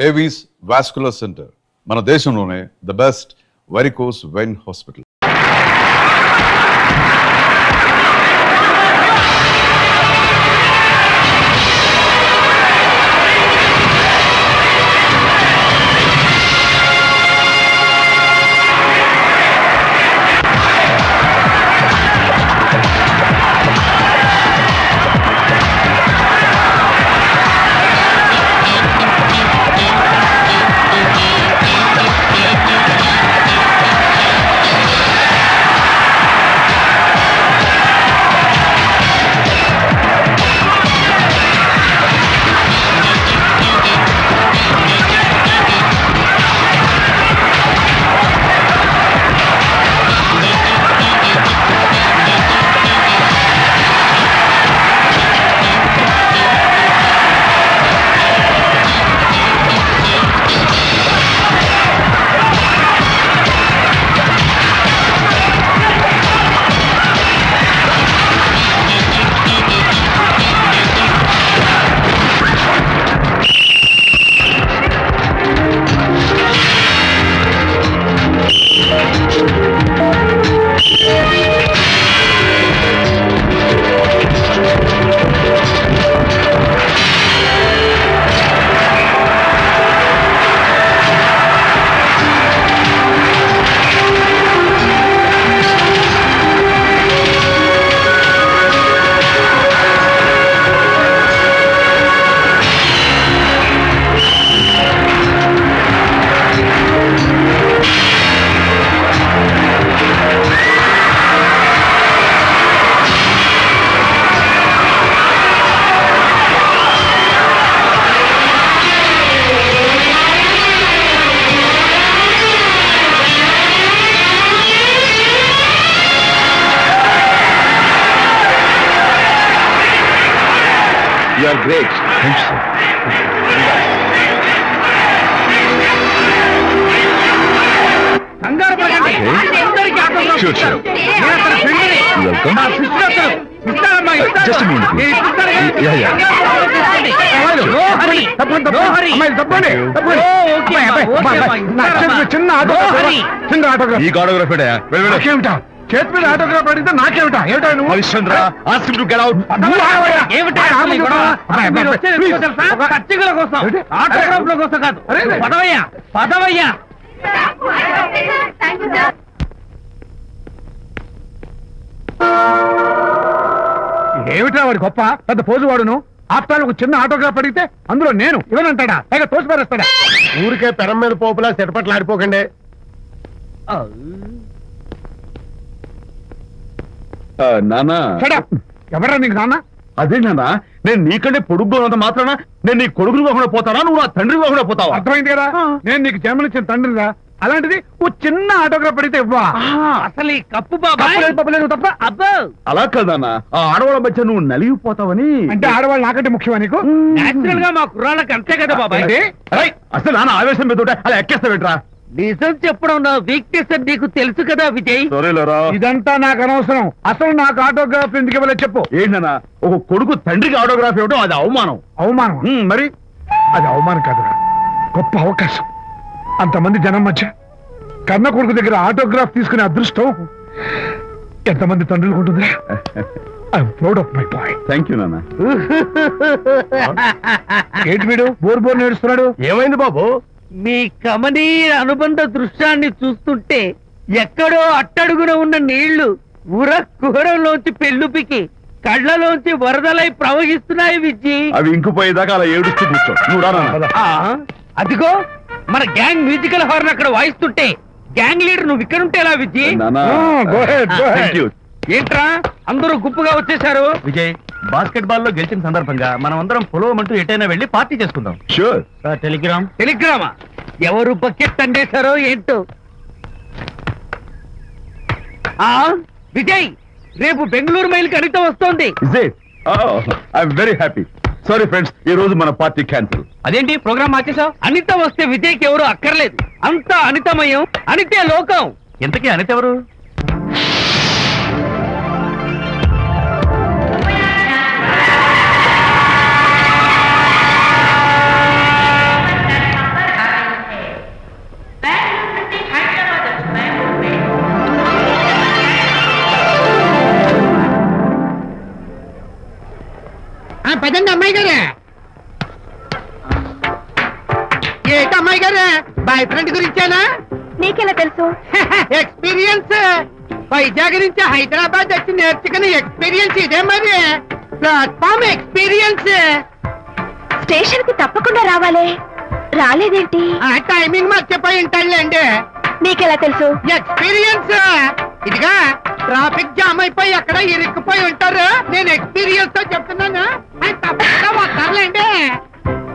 Avis vascular centre మన దేశంలోనే the best varicose vein hospital. You are great. Thank you, sir. Sure, sure. Welcome. Just a minute, please. Yeah. ఈ autograph చేతి మీద autograph అడిగితే నాకేమిటా? ఏమిటా నువ్వు? Harishchandra ask him to get out. ఆటోగ్రాఫ్ల కోసం కాదు, పదవయ్యా. ఏమిటా వాడి గొప్ప పెద్ద పోజు వాడును? ఆఫ్టర్ ఒక చిన్న ఆటోగ్రాఫ్ అడిగితే అందులో నేను ఇవ్వనంటాడా? పైగా తోసి పారేస్తాడా? ఊరికే పెరం మీద పోపులా చెట్పట్లు ఆడిపోకండి. నానా ఎవరా నీకు నాన్న? అదే నాన్న, నేను నీకంటే పొడుగ్గా ఉన్నంత మాత్రాన నేను నీ కొడుకుని కాకుండా పోతానా, నువ్వు నా తండ్రి కాకుండా పోతావా? అర్థమైంది కదా, నేను నీకు జన్మనిచ్చిన తండ్రిరా. అలాంటిది ఓ చిన్న ఆటోగ్రాఫ్ అడిగితే ఇవ్వా? అసలు ఈ కప్పు తప్ప అబ్బో అలా కాదన్నా, ఆ ఆడవాళ్ళ మధ్య నువ్వు నలిగిపోతావని. అంటే ఆడవాళ్ళు నాకంటే ముఖ్యమా నీకు? నేచురల్ గా మా కుర్రాళ్ళకి అంతే కదా బాబాయ్. అసలు నాన్న ఆవేశం మీద ఉంటే అలా ఎక్కేస్తావేట్రా? నిజం చెప్పడం నా వీక్నెస్ అని నీకు తెలుసు కదా విజయ్. ఇదంతా నాకు అనవసరం. అసలు నాకు ఆటోగ్రాఫ్ ఎందుకు ఇవ్వలేదు చెప్పు. ఏంటన్నా, ఒక కొడుకు తండ్రికి ఆటోగ్రాఫ్ ఇవ్వడం అది అవమానం. అవమానం? మరి అది అవమానం కాదురా, గొప్ప అవకాశం. అంతమంది జనం మధ్య కన్న కొడుకు దగ్గర ఆటోగ్రాఫ్ తీసుకునే అదృష్టం ఎంతమంది తండ్రులకు ఉంటుందిరా. I'm proud of my boy. Thank you నాన్న. ఏంటి వీడు బోర్ నేడుస్తున్నాడు? ఏమైంది బాబు? మీ కమనీయ అనుబంధ దృశ్యాన్ని చూస్తుంటే ఎక్కడో అట్టడుగున ఉన్న నీళ్లు ఉర కుహరంలోంచి పెళ్ళుపికి కళ్ళలోంచి వరదలై ప్రవహిస్తున్నాయి విజ్జి. అవి ఇంకుపోయేదాకా అలా ఏడుస్తూ కూర్చో. నువ్వు రా నాన్న. అదిగో మన గ్యాంగ్ మ్యూజికల్ హార్న్ అక్కడ వాయిస్తుంటే గ్యాంగ్ లీడర్ నువ్వు ఇక్కడ ఉంటే ఎలా విజ్జి? ఏంట్రా అందరూ గుంపుగా వచ్చేసారు? విజయ్, బాస్కెట్ బాల్ లో గెలిచిన సందర్భంగా మనం అందరం పొలవమంటూ ఎటైనా వెళ్ళి పార్టీ చేసుకుందాం. షూర్. టెలిగ్రామా? ఎవరు బకెట్ అండేశారో ఏంటో. విజయ్, రేపు బెంగళూరు మైల్ అనిత వస్తోంది. I'm very happy. Sorry friends, ఈ రోజు మన పార్టీ క్యాన్సిల్. అదేంటి ప్రోగ్రామ్ మార్చేసావు? అనిత వస్తే విజయ్కి ఎవరు అక్కర్లేదు. అంతా అనితమయం, అనితే లోకం. ఇంతకీ అనిత ఎవరు? అమ్మాయి గారు బాయ్ ఫ్రెండ్ గురించేనా? నీకెలా తెలుసు? ఎక్స్పీరియన్స్ వైజాగ్ నుంచి హైదరాబాద్ వచ్చి నేర్చుకునే ఎక్స్పీరియన్స్ ఇదే మరి. Platform experience. స్టేషన్ కి తప్పకుండా రావాలే, రాలేదేంటి? ఆ టైమింగ్ మర్చిపోయి ఉంటాడులేండి. నీకెలా తెలుసు? ఎక్స్పీరియన్స్. ఇదిగా ట్రాఫిక్ జామ్ అయిపోయి ఎక్కడ ఇరుక్కుపోయి ఉంటారు. నేను ఎక్స్పీరియన్స్ తో చెప్తున్నాను. ఆయన తప్పకుండా వస్తారులేండి.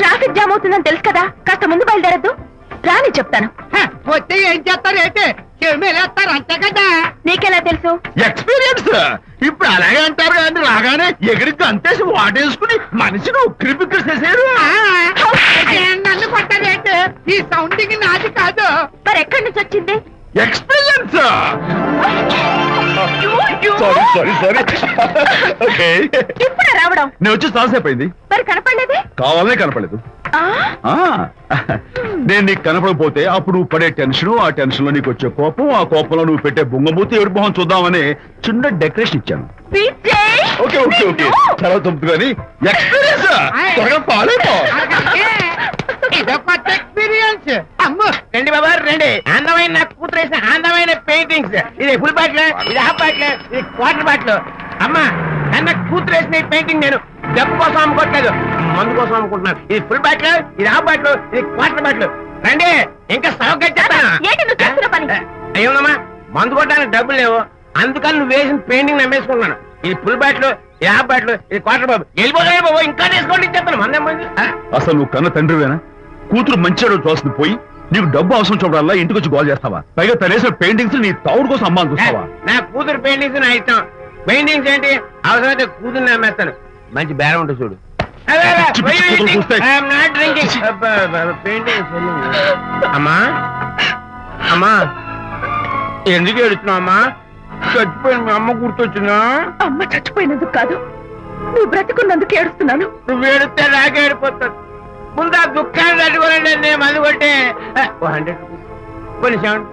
ట్రాఫిక్ జామ్ అవుతుందని తెలుసు కదా, కాస్త ముందు బయలుదేరద్దు. రాని చెప్తాను. వస్తే ఏం చేస్తారు ఏంటి? చెమేలేస్తారు అంతే కదా. నీకెలా తెలుసు? ఎక్స్పీరియన్స్. ఇప్పుడు అలాగే అంటారు కానీ రాగానే ఎగిరికి అంతేసి వాటేసుకుని మనిషిని ఉక్కిరి బిక్కిరి చేసేరు. నన్ను కొట్టారేంటి? ఈ సౌండింగ్ నాది కాదు. మరి ఎక్కడి నుంచి వచ్చింది? ఎక్స్పీరియన్స్. Sorry okay. ఇప్పుడు రావడం నేను వచ్చి చాలాసేపు అయింది. మరి కనపడలేదే? కావాలనే కనపడలేదు. ఆ, నేను నీకు కనపడకపోతే అప్పుడు నువ్వు పడే టెన్షన్, ఆ టెన్షన్ లో నీకు వచ్చే కోపం, ఆ కోపంలో నువ్వు పెట్టే బొంగమూతి ఏడు మొహం చూద్దామని చిన్న డెకరేషన్ ఇచ్చాను. విజయ్! ఓకే ఓకే ఓకే చాలా తప్పు కానీ ఎక్స్పీరియన్స్. త్వరగా పాలేపో. ఇదో కొత్త ఎక్స్పీరియన్స్. అమ్మో రండి బాబా రండి. అందమైన నాకు కూతురు వేసిన అందమైన పెయింటింగ్స్. ఇది ఫుల్ బాటిల్, ఇది హాఫ్ బాటిల్, ఇది క్వార్టర్ బాటిల్. అమ్మా అన్న కూతురు వేసిన ఈ పెయింటింగ్ నేను డబ్బు కోసం అమ్ముకోవట్లేదు, మందు కోసం అమ్ముకుంటున్నాను. ఇది ఫుల్ బాటిల్, ఇది హాఫ్ బాటిల్, ఇది క్వార్టర్ బాటిల్. రండి ఇంకా సగం కట్టేస్తాను. ఏంటి నువ్వు చేస్తున్న పని? అయ్యోనమ్మా మందు కొట్టడానికి డబ్బులు లేవు, అందుకని నువ్వు వేసిన పెయింటింగ్ నమ్మేసుకుంటున్నాను. ఇది ఫుల్ బాటిల్, ఇది హాఫ్ బాటిల్, ఇది క్వార్టర్ బాబు. వెళ్ళిపోతాయి బాబు, ఇంకా తీసుకోండి ఇచ్చేస్తాను. మంది అసలు నువ్వు కన్న తండ్రివేనా? కూతురు మంచిగా చూస్తుంది పోయి నీకు డబ్బు అవసరం చూడాలా ఇంటికి వచ్చి గోల్ చేస్తావా? పైగా తనేసిన పెయింటింగ్స్ నీ తౌడు కోసం అమ్మాని చూస్తావా? నా కూతురు పెయింటింగ్స్ నా ఇష్టం. పెయింటింగ్స్ ఏంటి అవసరమైతే కూతురు నమ్మేస్తాను. మంచి బేరం ఉంటుంది చూడు. పిచ్చి పిచ్చి కూతురు చూస్తే. అమ్మా అమ్మా ఎందుకు ఏడుస్తున్నావు అమ్మా? చచ్చిపోయిన మీ అమ్మ గుర్తొచ్చిందా? అమ్మ చచ్చిపోయినందుకు కాదు, నువ్వు బ్రతుకున్నందుకు ఏడుస్తున్నాను. నువ్వు ఏడితే నాకే ఏడిపోతాను. ముందు ఆ దుఃఖాన్ని తట్టుకోనండి. నేను మందు కొట్టే 100 రూపీస్, కొన్ని 70,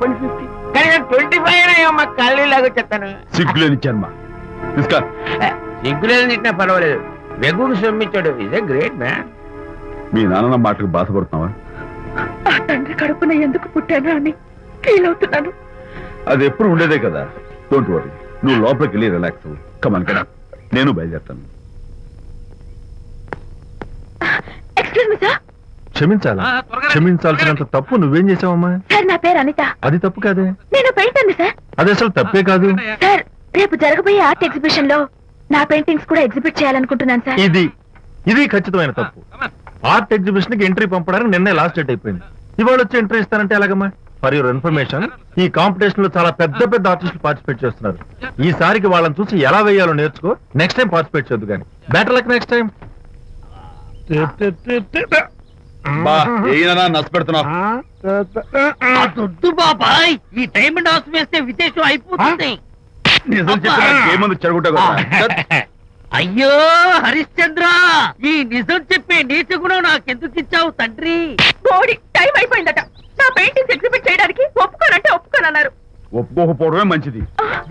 కొన్ని 50, కానీ 25 అయ్యమ్మా కళ్ళు లాగా చెప్తాను. సిగ్గులేని జన్మ. తీసుకా. సిగ్గులేదు తిట్టినా పర్వాలేదు, వెగుడు సొమ్మిచ్చాడు. Is a great man. మీ నాన్న మాటకు బాధపడుతున్నావా? ఆ తండ్రి కడుపున ఎందుకు పుట్టానా అని ఫీల్ అవుతున్నాను. అది ఎప్పుడు ఉండేదే కదా. డోంట్ వరీ, నువ్వు లోపలికి వెళ్ళి రిలాక్స్ అవ్వు. కమాన్ కదా, నేను బయలుదేరుతాను. Excuse me sir. క్షమించాలా? క్షమించాల్సినంత తప్పు నువ్వేం చేసావమ్మా? సార్ నా పేరు అనిత. అది తప్పు కాదే. నేను పెయింటర్ సార్. అది అసలు తప్పే కాదు. సార్ రేపు జరగబోయే ఆర్ట్ ఎగ్జిబిషన్ లో నా పెయింటింగ్స్ కూడా ఎగ్జిబిట్ చేయాలనుకుంటున్నాను సార్. ఇది ఖచ్చితమైన తప్పు. ఆర్ట్ ఎగ్జిబిషన్ కి ఎంట్రీ పంపడానికి నిన్నే లాస్ట్ డేట్ అయిపోయింది. ఇవాళ వచ్చి ఎంట్రీ ఇస్తానంటే ఎలాగమ్మా? ఫర్ యువర్ ఇన్ఫర్మేషన్, ఈ కాంపిటీషన్ లో చాలా పెద్ద పెద్ద ఆర్టిస్టులు పార్టిసిపేట్ చేస్తున్నారు. ఈసారికి వాళ్ళని చూసి ఎలా వేయాలో నేర్చుకో. నెక్స్ట్ టైం పార్టిసిపేట్ చేయొద్దు కానీ. Better luck next time. నష్టపెడుతున్నావు. దొడ్డు బాబాయ్, ఈ డైమండ్ హౌస్ వేస్తే విశేషం అయిపోతుంది. నిజం చెప్పిన ఏమంది చెడగొట్టావు కదా. అయ్యో హరిశ్చంద్ర, ఈ నిజం చెప్పే నీచ గుణం నాకెందుకు ఇచ్చావు తండ్రి? బోడి టైం అయిపోయిందట. నా పెయింటింగ్స్ ఎగ్జిబిట్ చేయడానికి ఒప్పుకోనంటే ఒప్పుకోనన్నారు. ఒప్పుకోకపోవడమే మంచిది.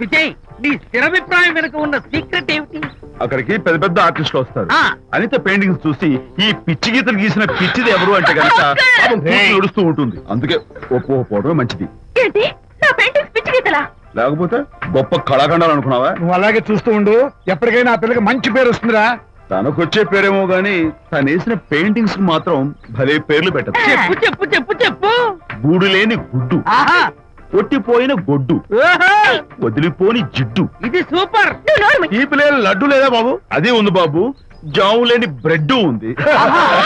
విజయ్, నీ స్థిరాభిప్రాయం వెనుక ఉన్న సీక్రెట్ ఏమిటి? అక్కడికి పెద్ద పెద్ద ఆర్టిస్టులు వస్తారు. ఆ. అనిత పెయింటింగ్స్ చూసి ఈ పిచ్చి గీతలు గీసిన పిచ్చిది ఎవరు అంటే కనుక ఏడుస్తూ ఉంటుంది. అందుకే ఒప్పుకోకపోవడమే మంచిది. ఏంటి నా పెయింటింగ్స్ పిచ్చి గీతలా? లేకపోతే గొప్ప కళాఖండాలు అనుకున్నావా? నువ్వు అలాగే చూస్తూ ఉండు, ఎప్పటికైనా ఆ పిల్లకి మంచి పేరు వస్తుందిరా. తనకొచ్చే పేరేమో గాని తను వేసిన పెయింటింగ్స్ కు మాత్రం భలే పేర్లు పెట్టదు. చెప్పు చెప్పు చెప్పు చెప్పు. గూడు లేని గుడ్డు, ఆహా, కొట్టిపోయిన గొడ్డు, ఓహో, వదిలిపోని జిడ్డు. ఇది సూపర్. నువ్వు నోరు మూయి. ఈ పిల్లలు లడ్డు లేదా బాబు? అదే ఉంది బాబు. జాము లేని బ్రెడ్ ఉంది.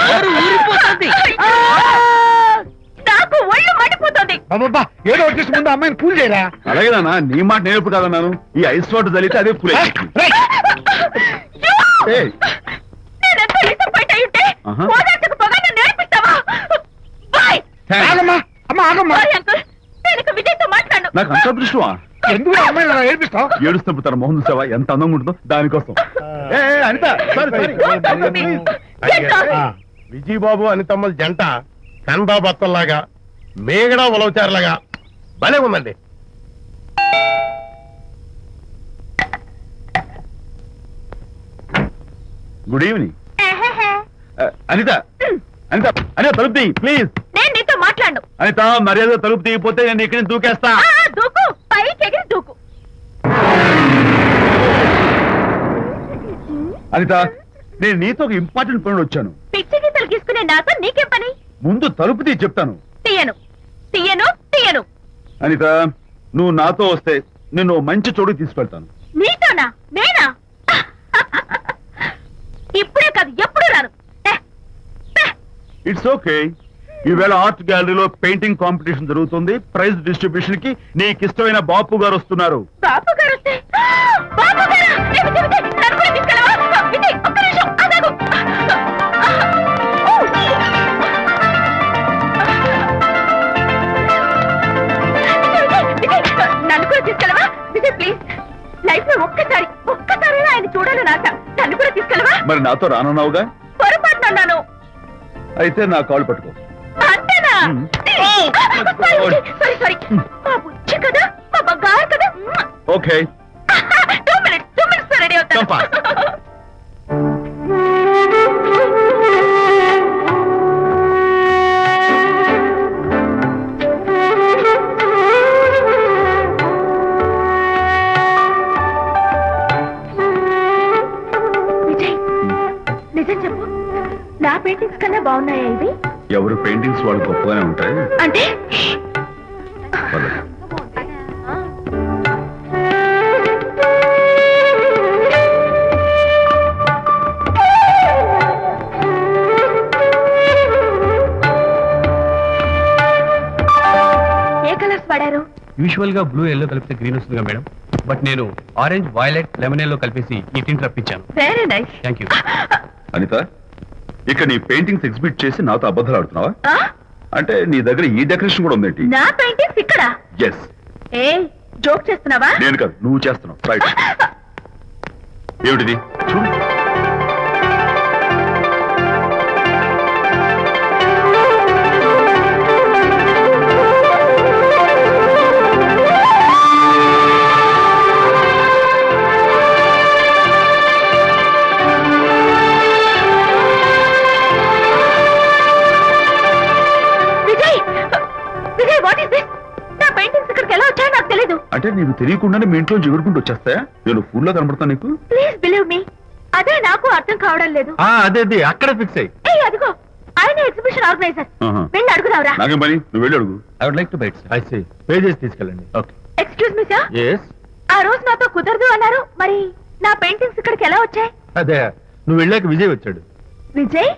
నోరు ఊరిపోతుంది. నాకు ఒళ్ళు మండిపోతుంది. అబ్బబ్బా, ఏదో వచ్చేసి ముందు అమ్మాయిని కూల్ చేయరా. అలాగే నాన్న, నీ మాట నేర్పు కాదన్నాను. ఈ ఐస్ వాటర్ చల్లితే అదే ఫుల్. నేనెంత disappoint అయి ఉంటే ఆహా. ఓదార్చకపోగా నన్ను నేర్పిస్తావా? బాయ్. ఆగమ్మా, అమ్మ ఆగమ్మా. బాయ్ అంకుల్, నేను ఇక విజయ్తో మాట్లాడను. నాకు అంత దృష్టమా? ఎందుకు ఆ అమ్మాయిని అలా ఏడిపిస్తావు? ఏడుస్తున్నప్పుడు తన మొహం చూసావా ఎంత అందంగా ఉంటుందో, దానికోసం. అనిత విజయబాబు అనితమ్మల జంట కన్బా బత్తల్లాగా మేగడా ఉలవచారులాగా భలే ఉందండి. Good evening. అనిత అనిత అనిత తలుపు ప్లీజ్. అనిత మర్యాద తలుపు తీయకపోతే నేను ఇక్కడి నుంచి దూకేస్తా. దూకు, పైకి ఎగిరి దూకు. అనిత, నేను నీతో ఒక ఇంపార్టెంట్ పని వచ్చాను. పిచ్చి గీతలు గీసుకునే నాతో నీకేం పని? ముందు తలుపు తీసి చెప్తాను. తీయను తీయను తీయను. అనిత, నువ్వు నాతో వస్తే నిన్ను మంచి చోటుకి తీసుకెళ్తాను. నీతోనా? నేనా? ఇప్పుడే కాదు, ఎప్పుడు రాను. It's okay. ఈవేళ ఆర్ట్ గ్యాలరీలో పెయింటింగ్ కాంపిటీషన్ జరుగుతుంది. ప్రైజ్ డిస్ట్రిబ్యూషన్ కి నీకు ఇష్టమైన బాపు గారు వస్తున్నారు. బాపు గారు వస్తే, బాపు గారా? ఏ విజయ్, విజయ్, నన్ను కూడా తీసుకెళ్ళవా? విజయ్, ఒక్క నిమిషం ఆగాగు. విజయ్, విజయ్, నన్ను కూడా తీసుకెళ్ళవా? విజయ్ ప్లీజ్, లైఫ్ లో ఒక్కసారి ఆయన చూడాలని ఆశ. నన్ను కూడా తీసుకెళ్ళవా? మరి నాతో రానున్నావుగా? పొరపాటున అన్నాను. అయితే నా కాళ్ళు పట్టుకో. అంతేనా? సారీ మా బుజ్జి కదా, మా బంగారు కదా. Okay. 2 minutes ready Come fast. అవుతాను. విజయ్, నిజం చెప్పు, నా పెయింటింగ్స్ కన్నా బాగున్నాయా ఇవి? ఎవరు పెయింటింగ్స్ వాళ్ళు గొప్పగానే ఉంటాయి. అంటే పద. ఏ కలర్స్ వాడారు? యూజువల్ గా బ్లూ ఎల్లో కలిపితే గ్రీన్ వస్తుందిగా మేడం, బట్ నేను ఆరెంజ్ వైలెట్ లెమన్ ఎల్లో కలిపేసి ఈ టింట్ రప్పించాను. Very nice. Thank you. Anitha, ఇక నీ పెయింటింగ్స్ ఎగ్జిబిట్ చేసి నాతో అబద్ధాలు ఆడుతున్నావా? అంటే నీ దగ్గర ఈ డెకరేషన్ కూడా ఉందేంటి? నా పెయింటింగ్స్ ఇక్కడ? ఎస్. ఏ జోక్ చేస్తున్నావా? నేను కాదు, నువ్వు చేస్తున్నావు. రైట్. ఏమిటిది? చూడు. Vijay, what is this? నా పెయింటింగ్స్ ఇక్కడికి ఎలా వచ్చాయో నాకు తెలీదు. అంటే నీకు తెలియకుండానే మీ ఇంట్లో ఎగురుకుంటూ వచ్చేస్తాయా? నేను ఫుల్ లో కనబడతా నీకు? ప్లీజ్ బిలీవ్ మీ, అదే నాకు అర్థం కావడం లేదు. అదే అక్కడ ఫిక్స్ అయ్యి. ఏయ్ అదిగో, ఆయన ఎగ్జిబిషన్ ఆర్గనైజర్. ఆహా. వెళ్ళి అడుగుదావరా? నాకేం పని, నువ్వు వెళ్ళి అడుగు. I would like to bite. I see. Pages తీసుకెళ్ళండి. Okay. Excuse me sir, yes. ఆ రోజు నాతో కుదరదు అన్నారు, మరి నా పెయింటింగ్స్ ఇక్కడికి ఎలా వచ్చాయి? అదే, నువ్వు వెళ్ళాక విజయ్ వచ్చాడు. విజయ్?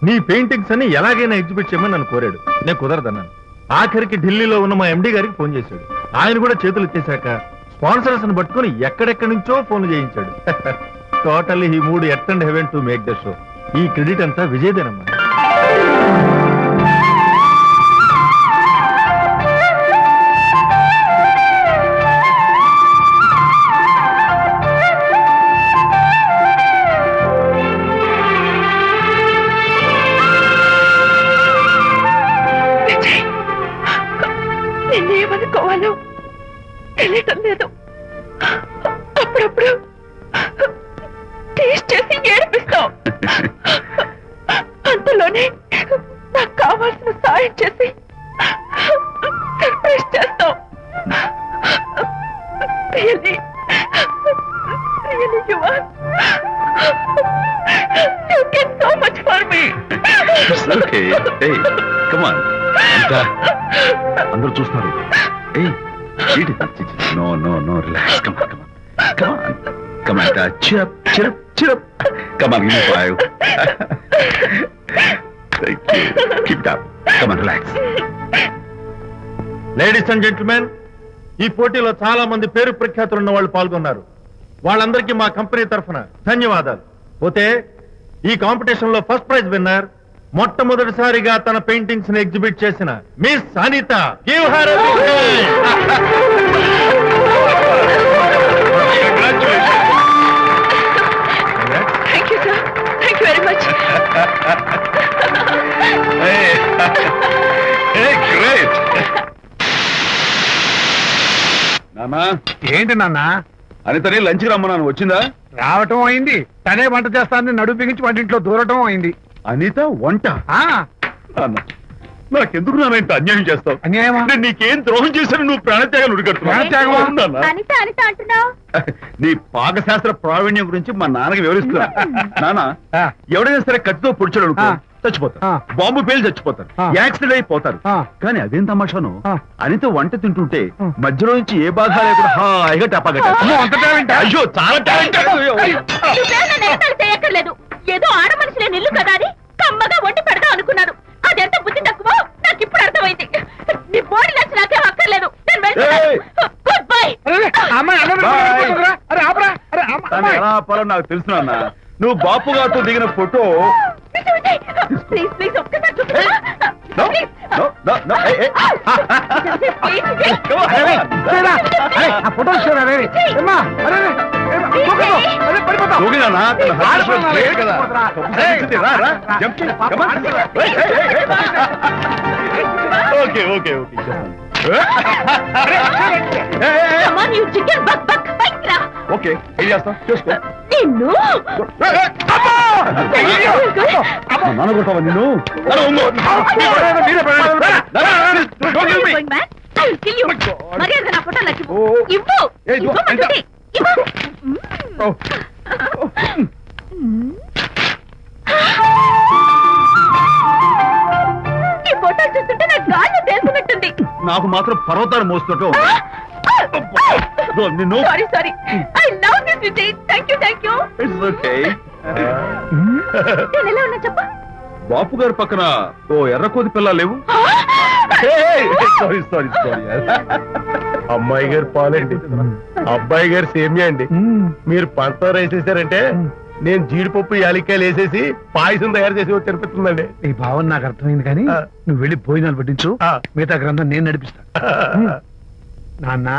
నీ పెయింటింగ్స్ అని ఎలాగైనా ఎగ్జిబిట్ చేయమని నన్ను కోరాడు. నేను కుదరదన్నాను. ఆఖరికి ఢిల్లీలో ఉన్న మా ఎండి గారికి ఫోన్ చేశాడు. ఆయన కూడా చేతులు ఎత్తేశాక స్పాన్సర్స్ ని పట్టుకుని ఎక్కడెక్కడి నుంచో ఫోన్ చేయించాడు. Totally he mood earth and heaven to make the show. ఈ క్రెడిట్ అంతా విజయ్దేనమ్మా. నిన్నేమనుకోవాలో తెలియటం లేదు. అప్పుడప్పుడు టేస్ట్ చేసి ఏడిపిస్తావు, అంతలోనే నాకు కావాల్సిన సాయం చేసి సర్ప్రైజ్ చేస్తావు. Really, you are. You get so much for me. It's okay. Hey, come on. అంతా అందరూ చూస్తున్నారు. No, relax. Come on, Anta. Cheer up. Come on, give me 5. Thank you. Keep it up. Come on, relax. Ladies and gentlemen, ఈ పోటీలో చాలా మంది పేరు ప్రఖ్యాతులు ఉన్న వాళ్ళు పాల్గొన్నారు. వాళ్ళందరికీ మా కంపెనీ తరఫున ధన్యవాదాలు. పోతే ఈ కాంపిటీషన్ లో ఫస్ట్ ప్రైజ్ విన్నర్, మొట్టమొదటిసారిగా తన పెయింటింగ్స్ ని ఎగ్జిబిట్ చేసిన miss Anitha. Give her a big hand. Thank you, sir. Thank you very much. Hey, great. నానా, ఏంటి నాన్న? అనితని లంచ్కి రమ్మన్నాను, వచ్చిందా? రావటం అయింది, తనే వంట చేస్తానని నడుము బిగించి వంటింట్లో దూరటం అయింది. అనిత వంట? ఆ నాన్న, నాకెందుకు నాన్న ఇంత అన్యాయం చేస్తావు? అన్యాయమా? నేను నీకేం ద్రోహం చేశాను నువ్వు ప్రాణత్యాగాలు ప్రాణత్యాగమా? ఉడికడుతున్నావు? అనిత అనిత అంటున్నావు నీ పాకశాస్త్ర ప్రావీణ్యం గురించి మా నాన్నకి వివరిస్తున్నా. నాన్న, ఆ. ఎవడైనా సరే కత్తితో పొడిచాడు అనుకో, ఆ. చచ్చిపోతారు. ఆ. బాంబు పేలి చచ్చిపోతారు, ఆ. యాక్సిడెంట్ అయిపోతారు. ఆ. కానీ అదేం తమాషాను, ఆ. అనిత వంట తింటుంటే ఆ. మధ్యలో నుంచి ఏ బాధ లేకుండా హాయిగా అమ్మో, అంత talent ఆ? అయ్యో చాలా టాలెంట్. నువ్వేం నన్ను ఎగతాళి చేయక్కర్లేదు. ఏదో ఆడ మనిషిలే నిల్లు కదా అని కమ్మగా వండి పెడదాం అనుకున్నాను. అదెంత బుద్ధి తక్కువ నాకు ఇప్పుడు అర్థమైంది. నీ బాడీ లంచ్ నాకేం అక్కర్లేదు. ఏయ్! Good bye. అరే, ఆ అమ్మాయి అన్నం తినకుండా Bye. అరే ఆపరా. అరే అమ్మాయి. ఎలా ఆపాలో నాకు తెలుసు నాన్న. నువ్వు బాపు గారితో దిగిన ఫోటో ప్లీజ్ ప్లీజ్ ఒక్కసారి చూపించు. No, please. no, no, no, hey, hey. Please, please. Come on. అరే, అరేరా, అరే, ఆ ఫోటో ఇచ్చారా? అరే, ఏమ్మా, అరే, అరే, ఏమ్మా, దూకదు. అరే, పడిపోతావు. దూకినానా? తన heart ఆడపిల్ల rate great కదా. రా. తప్పు రా, రా. Jump చేయి. Come on. Hey, hey, hey, hey. Okay, okay, okay. Hey, hey, hey. Come on, you chicken, buck, buck, బయటికి రా. Okay, ఏం చేస్తావు? చేసుకో. నిన్ను Hey, hey. అమ్మా! అమ్మా, నాన్న కొడతావా నిన్ను? నాన్న, ఉంగో. మీరే పడండి. Don't kill me. going mad? I will kill you. మర్యాదగా నా ఫోటో నాకు ఇవ్వు. ఓ. ఇవ్వు. ఏ, ఇదిగో, ఇవ్వమంటుంటే. ఇవ్వు. Oh. ఈ ఫోటో చూస్తుంటే నాకు గాల్లో తేలుతున్నట్టుంది. నాకు మాత్రం పర్వతాన్ని మోస్తుంటూ నిన్ను. Sorry sorry. I love this Vijay. Thank you thank you. It's okay. నేను ఎలా ఉన్నా చెప్పు. బాపు గారి పక్కన ఓ ఎర్ర కోతి పిల్ల లేవు? Sorry sorry sorry. అమ్మాయి గారు పాలండి, అబ్బాయి గారు సేమియా అండి. మీరు పంచదార వేసేసారంటే నేను జీడిపప్పు యాలిక్కాయలు వేసేసి పాయసం తయారు చేసి వచ్చి అనిపిస్తుందండి. ఈ భావన నాకు అర్థమైంది కానీ ఆ. నువ్వు వెళ్ళి భోజనాలు పట్టించు. ఆ. మిగతా గ్రంథం నేను నడిపిస్తా. నాన్న,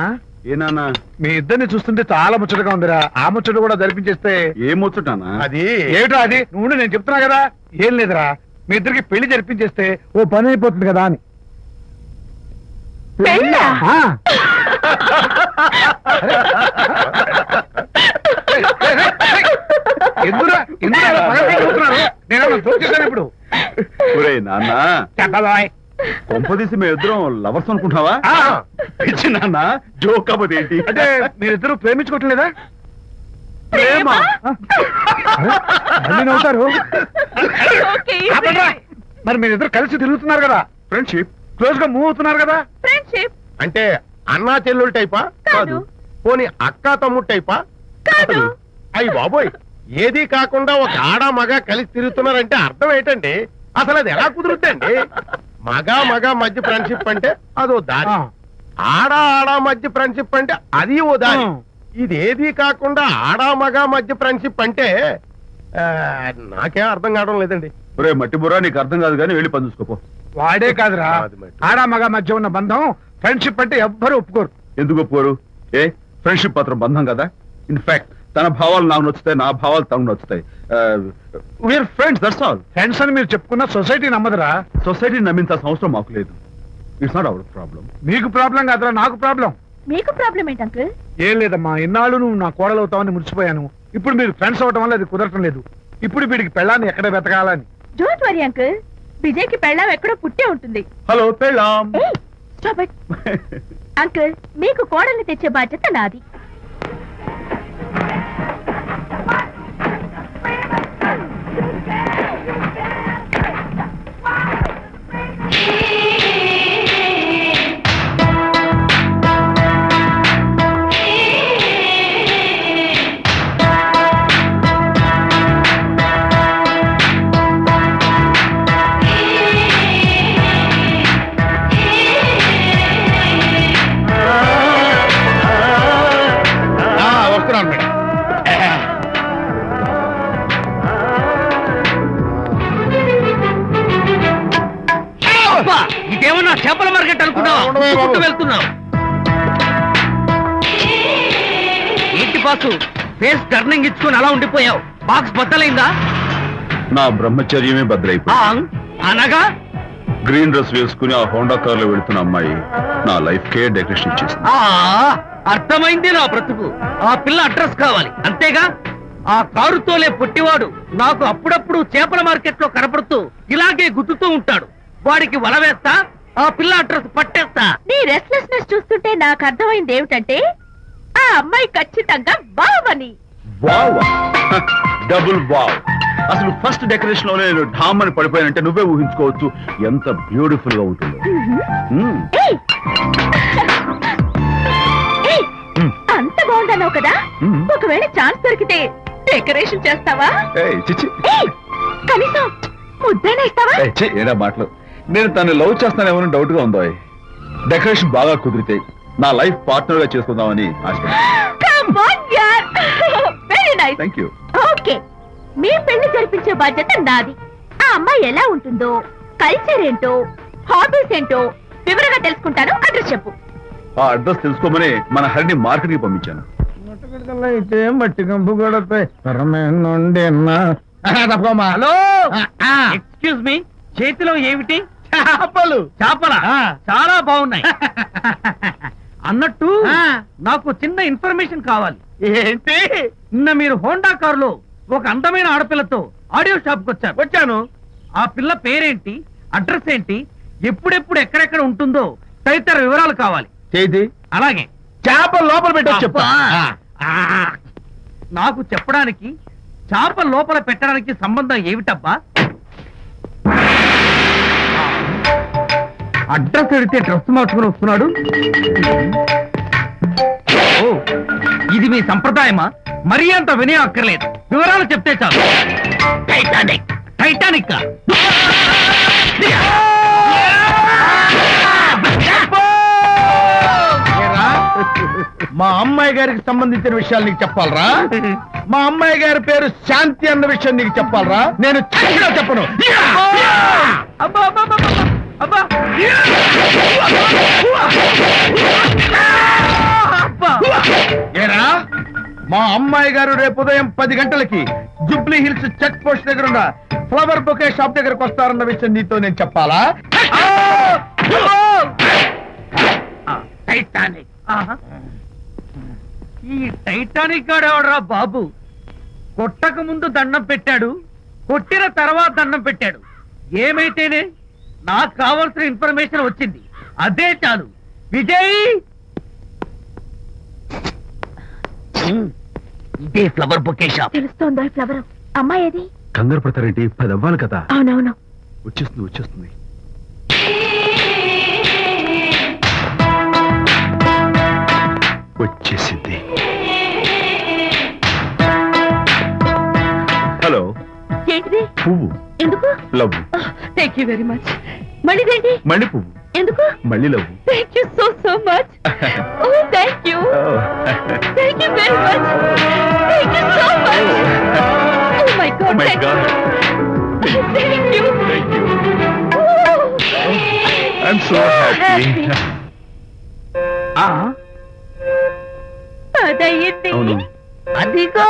ఏ నాన్న? మీ ఇద్దరిని చూస్తుంటే చాలా ముచ్చటగా ఉందిరా. ఆ ముచ్చట కూడా జరిపించేస్తే. ఏం ముచ్చటానా? అది ఏమిటో అది? నువ్వు నేను చెప్తున్నా కదా. ఏం లేదురా, మీ ఇద్దరికి పెళ్లి జరిపించేస్తే ఓ పని అయిపోతుంది కదా అని. పెళ్ళా? ఆ. ఎందురా ఎందురా అలా పగలబడి చూస్తున్నారు? నేనేమన్నా జోక్ చేశాను ఇప్పుడు? ఒరేయ్ నాన్న, చెప్పబాయ్. కొంపదీసి మేము ఇద్దరం లవర్స్ అనుకుంటావా? ఆ. పిచ్చి నాన్న, జోక్ కాబట్టి ఏంటి? అంటే మీరిద్దరు ప్రేమించుకోవట్లేదా? ప్రేమ? అరే, మళ్ళీ నవ్వుతారు. ఓకే. ఆపండ్రా. మరి మీరిద్దరు కలిసి తిరుగుతున్నారు కదా, ఫ్రెండ్షిప్. క్లోజ్ గా మూవ్ అవుతున్నారు కదా. ఫ్రెండ్షిప్ అంటే అన్నా చెల్లెలు టైపా? కాదు. పోనీ అక్కా తమ్ముడు టైపా? కాదు. అయ్యి బాబోయ్, ఏది కాకుండా ఒక ఆడ మగ కలిసి తిరుగుతున్నారంటే అర్థం ఏంటండి? అసలు అది ఎలా కుదురుద్దండి? మగ మగ మధ్య ఫ్రెండ్షిప్ అంటే అదో దారి, ఆ. ఆడ ఆడ మధ్య ఫ్రెండ్షిప్ అంటే అది ఓ దారి. ఆ. ఇదేది కాకుండా ఆడ మగ మధ్య ఫ్రెండ్షిప్ అంటే నాకేం అర్థం కావడం లేదండి. ఒరే మట్టి బుర్రా, నీకు అర్థం కాదు కానీ వెళ్ళి పని చూసుకోపో. వాడే కాదురా, అది మరి. ఆడ మగ మధ్య ఉన్న బంధం ఫ్రెండ్షిప్ అంటే ఎవ్వరు ఒప్పుకోరు. ఎందుకు ఒప్పుకోరు? ఏ ఫ్రెండ్షిప్ మాత్రం బంధం కదా. ఇన్ఫాక్ట్ తన భావాలు నాకు నచ్చుతాయి, నా భావాలు తనకు నచ్చుతాయి. We are friends, that's all. Friends అని మీరు చెప్పుకున్న సొసైటీ నమ్మదురా. సొసైటీని నమ్మించాల్సిన అవసరం మాకు లేదు. It's not our problem. మీకు ప్రాబ్లం కాదురా, నాకు ప్రాబ్లం. మీకు ప్రాబ్లం ఏంటి అంకుల్? ఏం లేదమ్మా, ఇన్నాళ్ళు నువ్వు నా కోడలు అవుతావని మురిసిపోయాను. ఇప్పుడు మీరు ఫ్రెండ్స్ అవటం వల్ల అది కుదరటం లేదు. ఇప్పుడు వీడికి పెళ్ళాన్ని ఎక్కడ వెతకాలని. డోంట్ వరీ అంకుల్, విజయ్ కి పెళ్ళాం ఎక్కడో పుట్టే ఉంటుంది. హలో పెళ్ళాం. ఏయ్, stop it. అంకుల్, మీకు కోడల్ని తెచ్చే బాధ్యత నాది. వస్తున్నాను మేడం. ఇదేమన్నా చేపల మార్కెట్ అనుకున్నావా? ఉండవే బాబు. ఉరుక్కుంటూ వెళ్తున్నావు. ఏంటి బాసు, ఫేస్ టర్నింగ్ ఇచ్చుకుని అలా ఉండిపోయావు? బాక్స్ బద్దలైందా? నా బ్రహ్మచర్యమే బద్దలైపోయింది. అనగా గ్రీన్ డ్రెస్ వేసుకుని ఆ హోండా కార్ లో వెళుతున్న అమ్మాయి నా లైఫ్ కే డెకరేషన్ ఇచ్చేసింది. అర్థమైంది నా బ్రతుకు. ఆ పిల్ల అడ్రస్ కావాలి అంతేగా? ఆ కారుతోలే పుట్టివాడు నాకు అప్పుడప్పుడు చేపల మార్కెట్ లో కనపడుతూ ఇలాగే గుద్దుతూ ఉంటాడు. వాడికి వల వేస్తా, ఆ పిల్ల అడ్రస్ పట్టేస్తా. నీ రెస్ట్లెస్నెస్ చూస్తుంటే నాకు అర్థమైంది ఏమిటంటే ఆ అమ్మాయి ఖచ్చితంగా బావని. Wow, double wow. అసలు ఫస్ట్ డెకరేషన్ లో నేను ఢామ్ అని పడిపోయానంటే నువ్వే ఊహించుకోవచ్చు ఎంత బ్యూటిఫుల్ గా ఉంటుందో. మ్మ్. ఏయ్! ఏయ్! అంత బాగుందన్నావు కదా, మ్మ్. ఒకవేళ ఛాన్స్ దొరికితే డెకరేషన్ చేస్తావా? ఏయ్, చిచ్చి. ఏయ్! కనీసం ముద్దైనా ఇస్తావా? ఏయ్, ఛీ, ఏడా మాటలు. నేను తను లవ్ చేస్తానేమో డౌట్ గా ఉందో. డెకరేషన్ బాగా కుదిరితే నా లైఫ్ పార్ట్నర్ గా చేసుకుందామని ఆశపడుతున్నాను. Come on, yaar. Very nice. Thank you. Okay, మీ పెళ్లి జరిపించే బాధ్యత నాది. ఆ అమ్మాయి ఎలా ఉంటుందో, కల్చర్ ఏంటో, హాబీస్ ఏంటో వివరంగా తెలుసుకుంటాను. అడ్రస్ చెప్పు. ఆ అడ్రస్ తెలుసుకోమని మన హరిని మార్కెట్ కి పంపించాను. అయితే మట్టి కంపు కూడా హలో, ఎక్స్క్యూజ్ మీ, చేతిలో ఏమిటి? చేపలు. చేపల చాలా బాగున్నాయి. అన్నట్టు నాకు చిన్న ఇన్ఫర్మేషన్ కావాలి. ఏంటి? నిన్న మీరు హోండా కారులో ఒక అందమైన ఆడపిల్లతో ఆడియో షాప్ కు వచ్చాను. ఆ పిల్ల పేరేంటి, అడ్రస్ ఏంటి, ఎప్పుడెప్పుడు ఎక్కడెక్కడ ఉంటుందో తదితర వివరాలు కావాలి. చేతి అలాగే చేపలు లోపల పెట్టొచ్చు చెప్తా. ఆ, నాకు చెప్పడానికి చేప లోపల పెట్టడానికి సంబంధం ఏమిటబ్బా? అడ్రస్ అడిగితే డ్రెస్ మార్చుకుని వస్తున్నాడు. ఓ, ఇది మీ సంప్రదాయమా? మరీ అంత వినయం అక్కర్లేదు, వివరాలు చెప్తే చాలు. టైటానిక్. టైటానిక్ మా అమ్మాయి గారికి సంబంధించిన విషయాలు నీకు చెప్పాలరా? మా అమ్మాయి గారి పేరు శాంతి అన్న విషయం నీకు చెప్పాలరా? నేను చచ్చినా చెప్పను. అబ్బా అబ్బా అబ్బా అబ్బా అబ్బా. ఏరా, మా అమ్మాయి గారు రేపు ఉదయం 10 గంటలకి జూబ్లీ హిల్స్ చెక్ పోస్ట్ దగ్గర ఉన్న ఫ్లవర్ బొకే షాప్ దగ్గరకు వస్తారన్న విషయం నీతో నేను చెప్పాలా? టైటానిక్. ఆహా. ఈ టైటానిక్ గాడెవడరా బాబు? కొట్టక ముందు దండం పెట్టాడు, కొట్టిన తర్వాత దండం పెట్టాడు. ఏమైతేనే నాకు కావాల్సిన ఇన్ఫర్మేషన్ వచ్చింది, అదే చాలు. విజయ్, ఇదే ఫ్లవర్ బొకే షాప్. తెలుస్తోందో ఫ్లవర్ అమ్మాయి ఏది? కంగారు పడతారేంటి? 10 అవ్వాలి కదా. అవునవును. వచ్చేస్తుంది. వచ్చేసింది. హలో. ఏంటిది? పువ్వు. ఎందుకు? Love. Thank you very much. మళ్ళీదేంటి? మళ్ళీ పువ్వు. ఎందుకు? మళ్ళీ love. Thank you so much. Oh thank you. Thank you very much. Thank you so much. Oh my god. Thank you. I'm so happy. అదయ్యింది. అవును. అదిగో.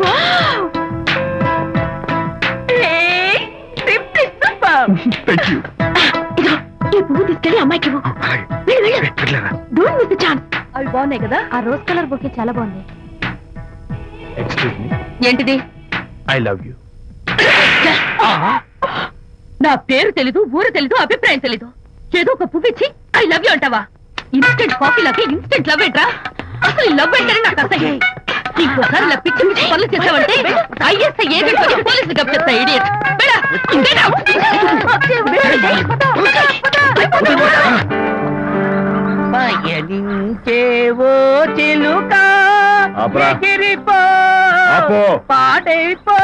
Wow. Simply super. Thank you. ఇదిగో, ఈ పువ్వు తీసుకెళ్ళి అమ్మాయికి ఇవ్వు. Don't miss the chance. అవి బాగున్నాయి కదా? ఆ రోజ్ కలర్ బొకే చాలా బాగుంది. Excuse me. ఏంటిది? I love you. నా పేరు తెలీదు, ఊరు తెలీదు, అభిప్రాయం తెలీదు. ఏదో ఒక పువ్వు ఇచ్చి ఐ లవ్ యూ అంటావా? ఇన్స్టెంట్ కాఫీలకి ఇన్స్టెంట్ లవ్ ఏంట్రా? అసలు ఈ లవ్ ఏంటని నాకు అసహ్యం. ఇంకోసారి ఇలా పిచ్చి పిచ్చి పనులు చేసావంటే ఐఎస్ఐ ఏజెంట్ వచ్చి పోలీసులు కప్పిస్తా. ఇడియట్. పయనించేవో చిలుక ఆపరా. ఎగిరిపో, ఆపో. పాడైపో.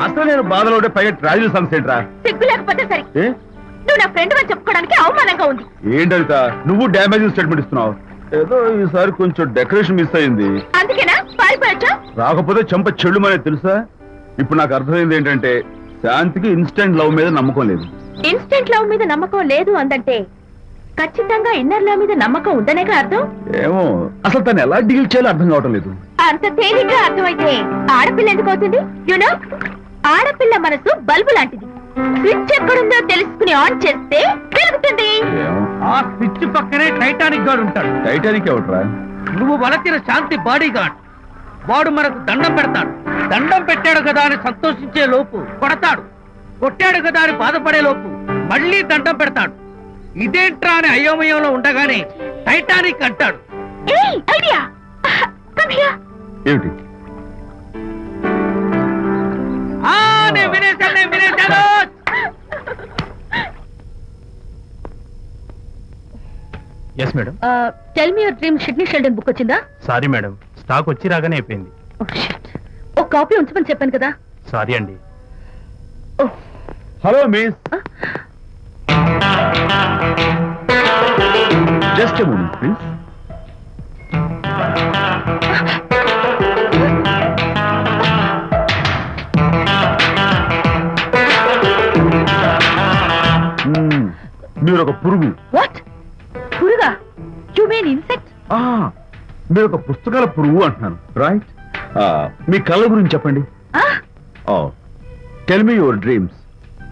అసలు నేను బాధలో ఉంటే పైగా ట్రాజడీ సాంగ్స్ ఏంట్రా? సిగ్గు లేకపోతే సరే, ఏ? నువ్వు నా ఫ్రెండ్ అని చెప్పుకోవడానికి అవమానంగా ఉంది. ఏంటంట నువ్వు డ్యామేజింగ్ స్టేట్మెంట్ ఇస్తున్నావు? ఏదో ఈసారి కొంచెం డెకరేషన్ మిస్ అయింది. అందుకేనా పారిపోయొచ్చా? రాకపోతే చెంప చెల్లుమనే తెలుసా? ఇప్పుడు నాకు అర్థమైంది ఏంటంటే శాంతికి ఇన్స్టెంట్ లవ్ మీద నమ్మకం లేదు. ఇన్స్టెంట్ లవ్ మీద నమ్మకం లేదు అందంటే ఖచ్చితంగా ఇన్నర్ లవ్ మీద నమ్మకం ఉందనేగా అర్థం. ఏమో అసలు తను ఎలా డీల్ చేయాలో అర్థం కావటం లేదు. అంత తేలిగ్గా అర్థమైతే ఆడపిల్ల ఎందుకు అవుతుంది? యునో, ఆడపిల్ల మనసు బల్బు లాంటిది. స్విచ్ ఎక్కడుందో తెలుసుకుని ఆన్ చేస్తే పెరుగుతుంది. ఏమో. ఆ స్విచ్ పక్కనే టైటానిక్ గార్డ్ ఉంటాడు. టైటానిక్ ఎవట్రా? నువ్వు వలచిన శాంతి బాడీ గార్డ్. వాడు మనకు దండం పెడతాడు. దండం పెట్టాడు కదా అని సంతోషించే లోపు కొడతాడు, కొట్టాడు కదా అని బాధపడే లోపు మళ్ళీ దండం పెడతాడు. ఇదేంట్రా అని అయోమయంలో ఉండగానే టైటానిక్ అంటాడు. ఏయ్ ఐడియా, కమ్ హియర్. ఏమిటి? నేను వినేశాను. Yes madam. Tell me your dream Sidney Sheldon book వచ్చిందా? సారీ మేడం, స్టాక్ వచ్చి రాగానే అయిపోయింది. Oh, shit. ఒక కాపీ ఉంచమని చెప్పాను కదా. సారీ అండి. Oh. Hello miss, just a moment please. మీరు ఒక పురుగు. వాట్? పురుగా? You mean insect? మీరు ఒక పుస్తకాల పురుగు అంటున్నాను, రైట్? మీ కళ గురించి చెప్పండి. టెల్ మీ యువర్ డ్రీమ్స్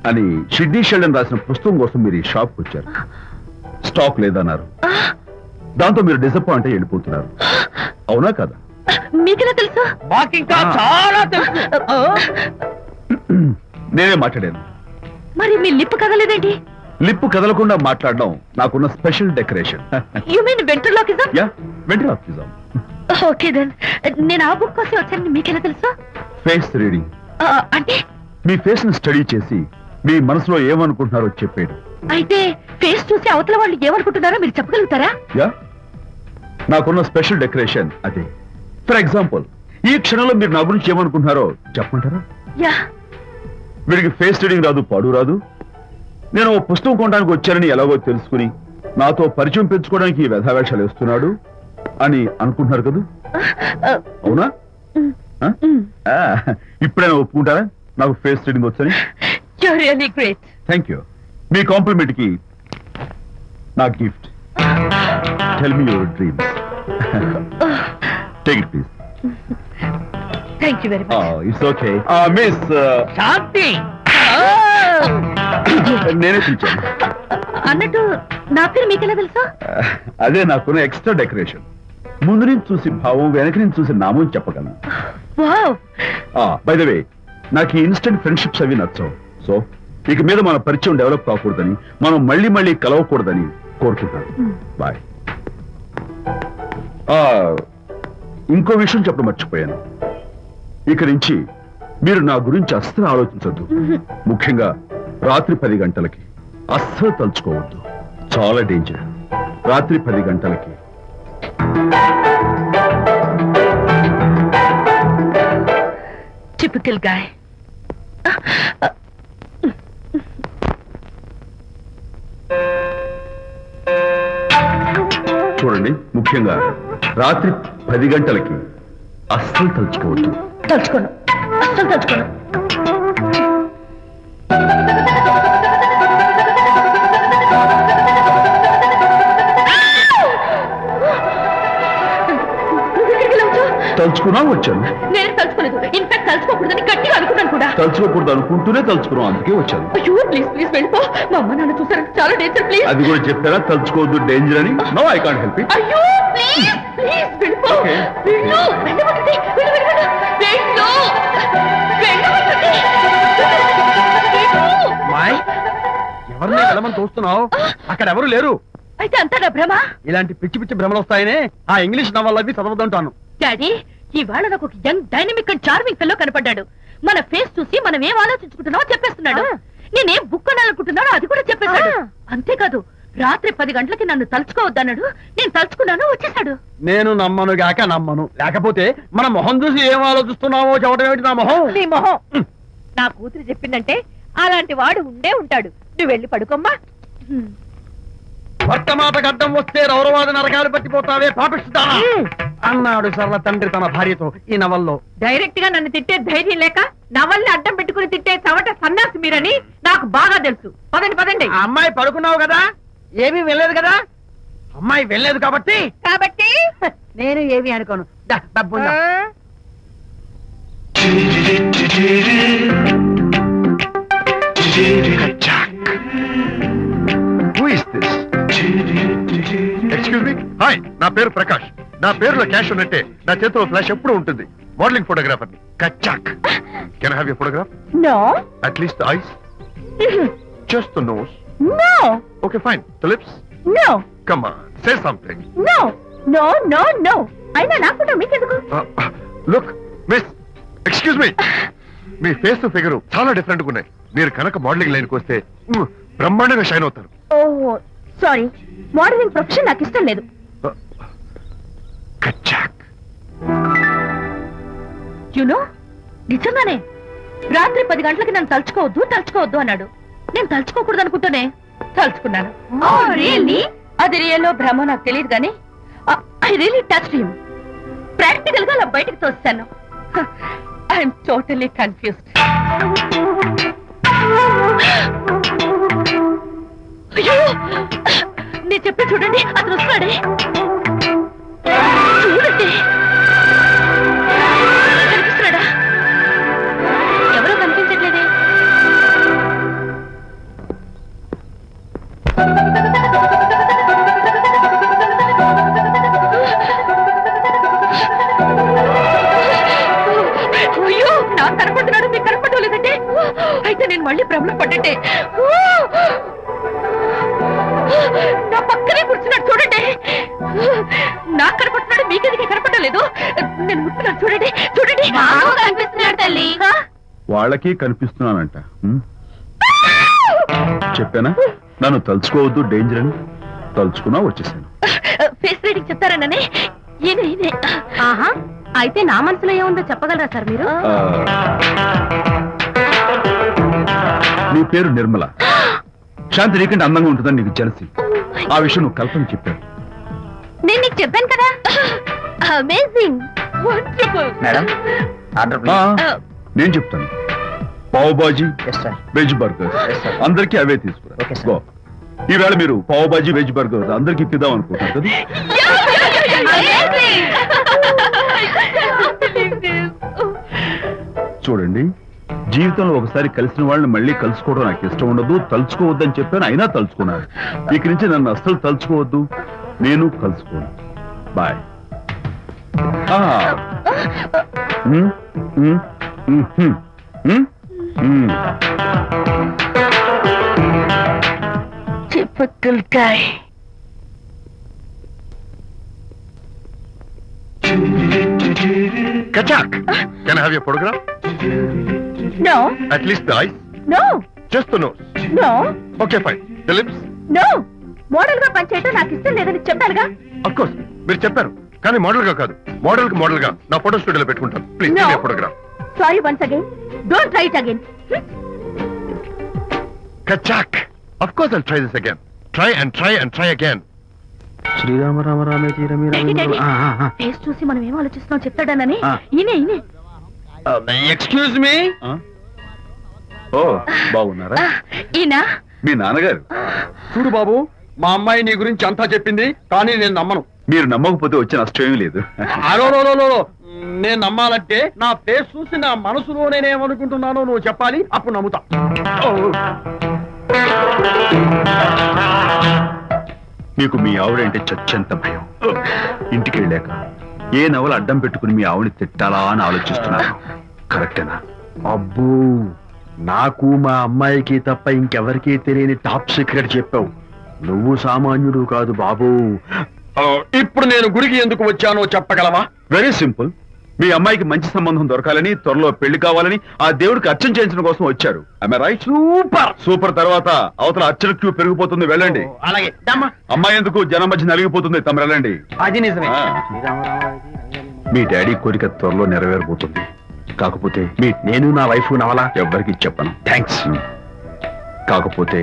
అని సిడ్నీ షెల్డన్ రాసిన పుస్తకం కోసం మీరు ఈ షాప్కి వచ్చారు. స్టాక్ లేదన్నారు, దాంతో మీరు డిసప్పాయింట్ అయ్యి వెళ్ళిపోతున్నారు, అవునా కదా? మీకెలా తెలుసు? మాకింకా చాలా తెలుసు. నేనే మాట్లాడాను. మరి మీ లిప్ కదలేదేంటి? లిప్పు కదలకుండా మాట్లాడడం నాకున్న special decoration. You mean ventriloquism? Yeah, ventriloquism. Okay then, నేను ఆ బుక్ కోసం వచ్చానని మీకెలా తెలుసు? ఫేస్ రీడింగ్ అంటే మీ ఫేస్ ని స్టడీ చేసి మీ మనసులో ఏమనుకుంటున్నారో చెప్పేది. అయితే ఫేస్ చూసి అవతల వాళ్ళు ఏమనుకుంటున్నారో మీరు చెప్పగలుగుతారా? యా, నాకున్న స్పెషల్ డెకరేషన్ అదే. ఫర్ ఎగ్జాంపుల్, ఈ క్షణంలో మీరు నా గురించి ఏమనుకుంటున్నారో చెప్పమంటారా? యా. వీడికి ఫేస్ రీడింగ్ రాదు, పాడు రాదు. నేను ఓ పుస్తకం కొనడానికి వచ్చానని ఎలాగో తెలుసుకుని నాతో పరిచయం పెంచుకోవడానికి ఈ వ్యధావేషాలు వేస్తున్నాడు అని అనుకుంటున్నారు కదా, అవునా? ఇప్పుడైనా ఒప్పుకుంటారా నాకు ఫేస్ రీడింగ్ వచ్చని? You're really great. Thank you. మీ కాంప్లిమెంట్ కి నా gift. Tell me your dreams. Take it please. Thank you very much. It's okay. Miss, Shanti. నేనే పిలిచాను. అన్నట్టు నా పేరు మీకెలా తెలుసా? అదే నాకున్న ఎక్స్ట్రా డెకరేషన్. ముందు నుంచి చూసి భావం, వెనక నుంచి చూసి నామం చెప్పగలను. వావ్. బై ద వే, నాకు ఈ ఇన్స్టెంట్ ఫ్రెండ్షిప్స్ అవి నచ్చవు. సో ఇక మీద మన పరిచయం డెవలప్ కాకూడదని, మనం మళ్ళీ మళ్ళీ కలవకూడదని కోరుకుంటాను. బాయ్. ఇంకో విషయం చెప్పడం మర్చిపోయాను. ఇక నుంచి మీరు నా గురించి అస్సలు ఆలోచించొద్దు. ముఖ్యంగా రాత్రి 10 గంటలకి అస్సలు తలుచుకోవద్దు, చాలా డేంజర్. రాత్రి 10 గంటలకి. Typical guy. చూడండి, ముఖ్యంగా రాత్రి 10 గంటలకి అస్సలు తలుచుకోవద్దు. తలుచుకోను, అస్సలు తలుచుకోను. తలుచుకున్నా వచ్చాను. నేను తలుచుకోలేదు. ఇన్ఫాక్ట్ తలుచుకోకూడదని గట్టిగా అనుకున్నాను కూడా. తలుచుకోకూడదు అనుకుంటూనే తలుచుకున్నాం, అందుకే వచ్చాను. అయ్యో ప్లీజ్ ప్లీజ్ వెళ్ళిపో. మా అమ్మ నాన్న చూసారంటే చాలా డేంజర్. ప్లీజ్. అది కూడా చెప్పారా తలుచుకోవద్దు డేంజర్ అని? No, I can't help it. అయ్యో ప్లీజ్ ప్లీజ్ వెళ్ళిపో. Okay. వెళ్ళు, వెళ్ళమంటుంది. వెళ్ళు, వెళ్ళు, వెళ్ళు. వెళ్ళు. వెళ్ళమంటుంది. వెళ్ళు. మాయ్, ఎవరిని వెళ్ళమని చూస్తున్నావు? అక్కడ ఎవరు లేరు. అయితే అంతా నా భ్రమ? ఇలాంటి పిచ్చి పిచ్చి భ్రమలు వస్తాయనే ఆ ఇంగ్లీష్ నవల్ అవి చదవదంటాను. డాడీ, ఇవాళ నాకు ఒక young dynamic and charming fellow కనపడ్డాడు. మన ఫేస్ చూసి మనం ఏం ఆలోచించుకుంటున్నామో చెప్పేస్తున్నాడు. నేనేం బుక్ అనాలనుకుంటున్నానో అది కూడా చెప్పేశాడు. అంతేకాదు, రాత్రి 10 గంటలకి నన్ను తలుచుకోవద్దన్నాడు. నేను తలుచుకున్నాను, వచ్చేసాడు. నేను నమ్మను గాక నమ్మను. లేకపోతే మన మొహం చూసి ఏం ఆలోచిస్తున్నావో చెప్పడం ఏమిటి నా మొహం? నీ మొహం. నా కూతురు చెప్పిందంటే అలాంటి వాడు ఉండే ఉంటాడు. నువ్వు వెళ్ళి పడుకోమ్మా. భర్త మాట గడ్డం వస్తే రౌరవాద నరకాలు పట్టిపోతావే పాపిస్తానా అన్నాడు సరళ తండ్రి తన భార్యతో ఈ నవల్లో. డైరెక్ట్ గా నన్ను తిట్టే ధైర్యం లేక నవల్ని అడ్డం పెట్టుకుని తిట్టే చవట సన్నాసి మీరని నాకు బాగా తెలుసు. పదండి పదండి. ఆ అమ్మాయి పడుకున్నావు కదా, ఏమీ వెళ్ళలేదు కదా. అమ్మాయి వెళ్ళలేదు కాబట్టి కాబట్టి నేను ఏమి అనుకోను. దా, డబ్బు ఉందా? Who is this? Excuse me. Hi, నా పేరు ప్రకాష్. నా పేరులో క్యాష్ ఉన్నట్టే నా చేతిలో ఫ్లాష్ ఎప్పుడు ఉంటుంది. మోడలింగ్ ఫోటోగ్రాఫర్ ని కచ్చాక్. Can have you photograph? No at least the eyes, just the nose. No okay fine. The lips. No come on, say something. No no no no అయినా నా ఫోటో మీకెందుకు? లుక్ మిస్, ఎక్స్క్యూజ్ మీ, మీ face figure చాలా different గా ఉన్నాయి. మీరు కనుక modelling లైన్కి వస్తే బ్రహ్మాండంగా షైన్ అవుతారు. ఓహో సారీ, మోడలింగ్ ప్రొఫెషన్ నాకు ఇష్టం లేదు. కచ్చాక్. యునో నిజంగానే రాత్రి 10 గంటలకి నన్ను తలుచుకోవద్దు అన్నాడు. నేను తలుచుకోకూడదు అనుకుంటూనే తలుచుకున్నాను. అది రియల్లో భ్రమ నాకు తెలియదు కానీ I really touch him. Practical గా అలా బయటకు తోస్తాను. I'm totally confused. అయ్యో నేను చెప్పి చూడండి, అతను వస్తున్నాడే. చూడండి కనిపిస్తున్నాడా? ఎవరో కనిపించట్లేదే. అయ్యో నాకు కనపడుతున్నాడు, మీకు కనపడలేదంటే అయితే నేను మళ్ళీ భ్రమలో పడ్డట్టే. నా పక్కనే కూర్చున్నాడు చూడండి. నాకు కనపడుతున్నాడు, మీకెందుకే కనపడలేదు? నేను ముట్టున్నాను చూడండి చూడండి. కనిపిస్తున్నాడు తల్లి. వాళ్ళకి కనిపిస్తున్నానంట. చెప్పానా నన్ను తలుచుకోవద్దు, డేంజర్ అని. తలుచుకున్నా వచ్చేసాను. ఫేస్ రీడింగ్ చెప్తారననే. ఆహా, అయితే నా మనసులో ఏముందో చెప్పగలరా సార్ మీరు? నీ పేరు నిర్మల. శాంతి నీకంటే అందంగా ఉంటుందని నీకు తెలిసి ఆ విషయం నువ్వు కల్పన చెప్పావు. నేను నీకు చెప్పాను కదా. Amazing, wonderful. మేడం ఆర్డర్ నేను చెప్తాను. పావ్ బాజీ, వెజ్ బర్గర్ అందరికీ అవే తీసుకురా. Okay, sir. గో. ఈవేళ మీరు పావ్ బాజీ వెజ్ బర్గర్ అందరికీ ఇప్పిద్దాం అనుకుంటారు కదా. చూడండి, జీవితంలో ఒకసారి కలిసిన వాళ్ళని మళ్ళీ కలుసుకోవడం నాకు ఇష్టం ఉండదు. తలుచుకోవద్దని చెప్పాను, అయినా తలుచుకున్నాను. ఇక్కడి నుంచి నన్ను అస్సలు తలుచుకోవద్దు, నేను కలుసుకోను. బాయ్. చిప్పకుల్కాయ్. కచాక్. Can I have your photograph? No at least the eyes, no just the nose. No okay fine. The lips. No model గా పనిచేయటం నాకు ఇష్టం లేదని చెప్పానుగా. అఫ్ కోర్స్ మీరు చెప్పారు, కానీ మోడల్ గా కాదు. మోడల్ గా నా ఫోటో స్టూడియోలో పెట్టుకుంటాను. Please No. Photograph. Sorry once again, don't try it again. కచాక్. Of course I'll try this again. Try and try and try again. శ్రీరామ రామ రామే తీరమి ఫేస్ చూసి మనం ఏం ఆలోచిస్తున్నాం చెప్తాడనని. ఈయనే ఎక్స్క్యూజ్ మీ. ఓ బాగున్నారా? ఈయన మీ నాన్నగారు. చూడు బాబు, మా అమ్మాయి నీ గురించి అంతా చెప్పింది, కానీ నేను నమ్మను. మీరు నమ్మకపోతే వచ్చే నష్టం ఏమీ లేదు. అలో నేను నమ్మాలంటే నా ఫేస్ చూసి నా మనసులో నేనేమనుకుంటున్నానో నువ్వు చెప్పాలి, అప్పుడు నమ్ముతా. మీకు మీ ఆవిడంటే చచ్చెంత భయం. ఇంటికి వెళ్ళాక ఏ నవల అడ్డం పెట్టుకుని మీ ఆవిడని తిట్టాలా అని ఆలోచిస్తున్నాను. కరెక్టేనా? అబ్బో, నాకు మా అమ్మాయికి తప్ప ఇంకెవరికీ తెలియని టాప్ సీక్రెట్ చెప్పావు. నువ్వు సామాన్యుడు కాదు బాబు. ఇప్పుడు నేను గుడికి ఎందుకు వచ్చానో చెప్పగలవా? Very simple. మీ అమ్మాయికి మంచి సంబంధం దొరకాలని, త్వరలో పెళ్లి కావాలని ఆ దేవుడికి అర్చన చేయించడం కోసం వచ్చారు. రైట్? సూపర్. తర్వాత అవతల అర్చన క్యూ పెరిగిపోతుంది, వెళ్ళండి. అలాగే అమ్మాయి ఎందుకు జనం మధ్య నలిగిపోతుంది, తమ వెళ్ళండి. అది నిజమే. ఆ. మీ డాడీ కోరిక త్వరలో నెరవేరబోతుంది. కాకపోతే నేను నా వైఫ్ నవలా ఎవ్వరికి చెప్పను. థ్యాంక్స్. కాకపోతే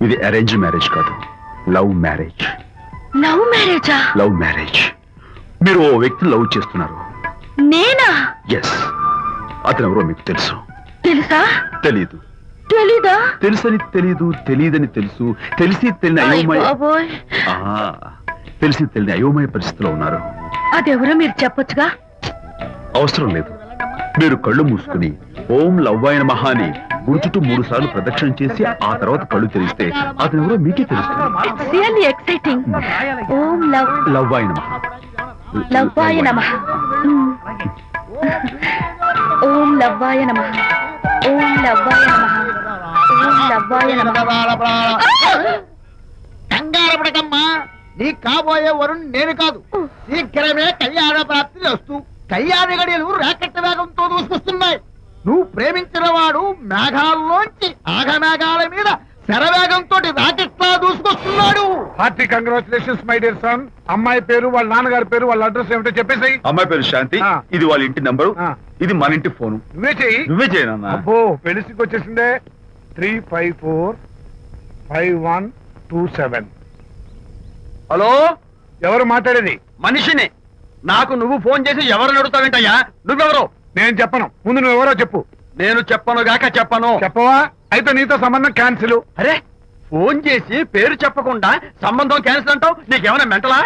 ఇది అరేంజ్ మ్యారేజ్ కాదు, లవ్ మ్యారేజ్. లవ్ మ్యారేజా? Love marriage. మీరు ఓ వ్యక్తిని లవ్ చేస్తున్నారు. నేనా? ఎస్. అతను ఎవరో మీకు తెలుసు. తెలుసా? తెలీదు. తెలీదా? తెలుసని తెలీదు, తెలియదని తెలుసు, తెలిసి తెలియని అయోమయ బాబోయ్, తెలిసి తెలియని అయోమయ పరిస్థితిలో ఉన్నారు. అదెవరో మీరు చెప్పొచ్చుగా. అవసరం లేదు. మీరు కళ్ళు మూసుకుని ఓం లవ్వాయ నమః అని గుడి చుట్టూ 3 సార్లు ప్రదక్షిణ చేసి ఆ తర్వాత కళ్ళు తెరిస్తే అతను ఎవరో మీకే తెలుస్తుంది. It's really exciting. ఓం లవ్వాయ నమః. లవ్వాయ నమః. ఓం లవ్వాయ నమః. ఓం లవ్వాయ నమః. ఓం లవ్వాయ నమః. కంగారు పడకమ్మా, నీ కాబోయే వరుణ్ నేను కాదు. శీఘ్రమే కళ్యాణ ప్రాప్తి వస్తూ కళ్యాణ గడియలు రాకెట్ వేగంతో దూసుకొస్తున్నాయి. నువ్వు ప్రేమించిన వాడు మేఘాల్లోంచి ఆగమేఘాల మీద శరవేగంతో రాకెట్లా దూసుకొస్తున్నాడు. Hearty congratulations my dear son. అమ్మాయి పేరు, వాళ్ళ నాన్నగారి పేరు, వాళ్ళ అడ్రస్ ఏమిటో చెప్పేసి. అమ్మాయి పేరు శాంతి, ఆ. ఇది వాళ్ళ ఇంటి నంబరు, ఆ. ఇది మన ఇంటి ఫోను. నువ్వే చెయ్యి. నువ్వే చేయనన్నా. అబ్బో పెళ్లికి వచ్చేసిందే. 3545127. హలో, ఎవరు మాట్లాడేది? మనిషిని. నాకు నువ్వు ఫోన్ చేసి ఎవరు అడుగుతావేంటయ్యా? నువ్వెవరు? నేను చెప్పను, ముందు నువ్వు ఎవరో చెప్పు. నేను చెప్పను గాక చెప్పను. చెప్పవా? అయితే నీతో సంబంధం క్యాన్సిల్. అరే, ఫోన్ చేసి పేరు చెప్పకుండా సంబంధం క్యాన్సిల్ అంటావు? నీకేమైనా మెంటలా?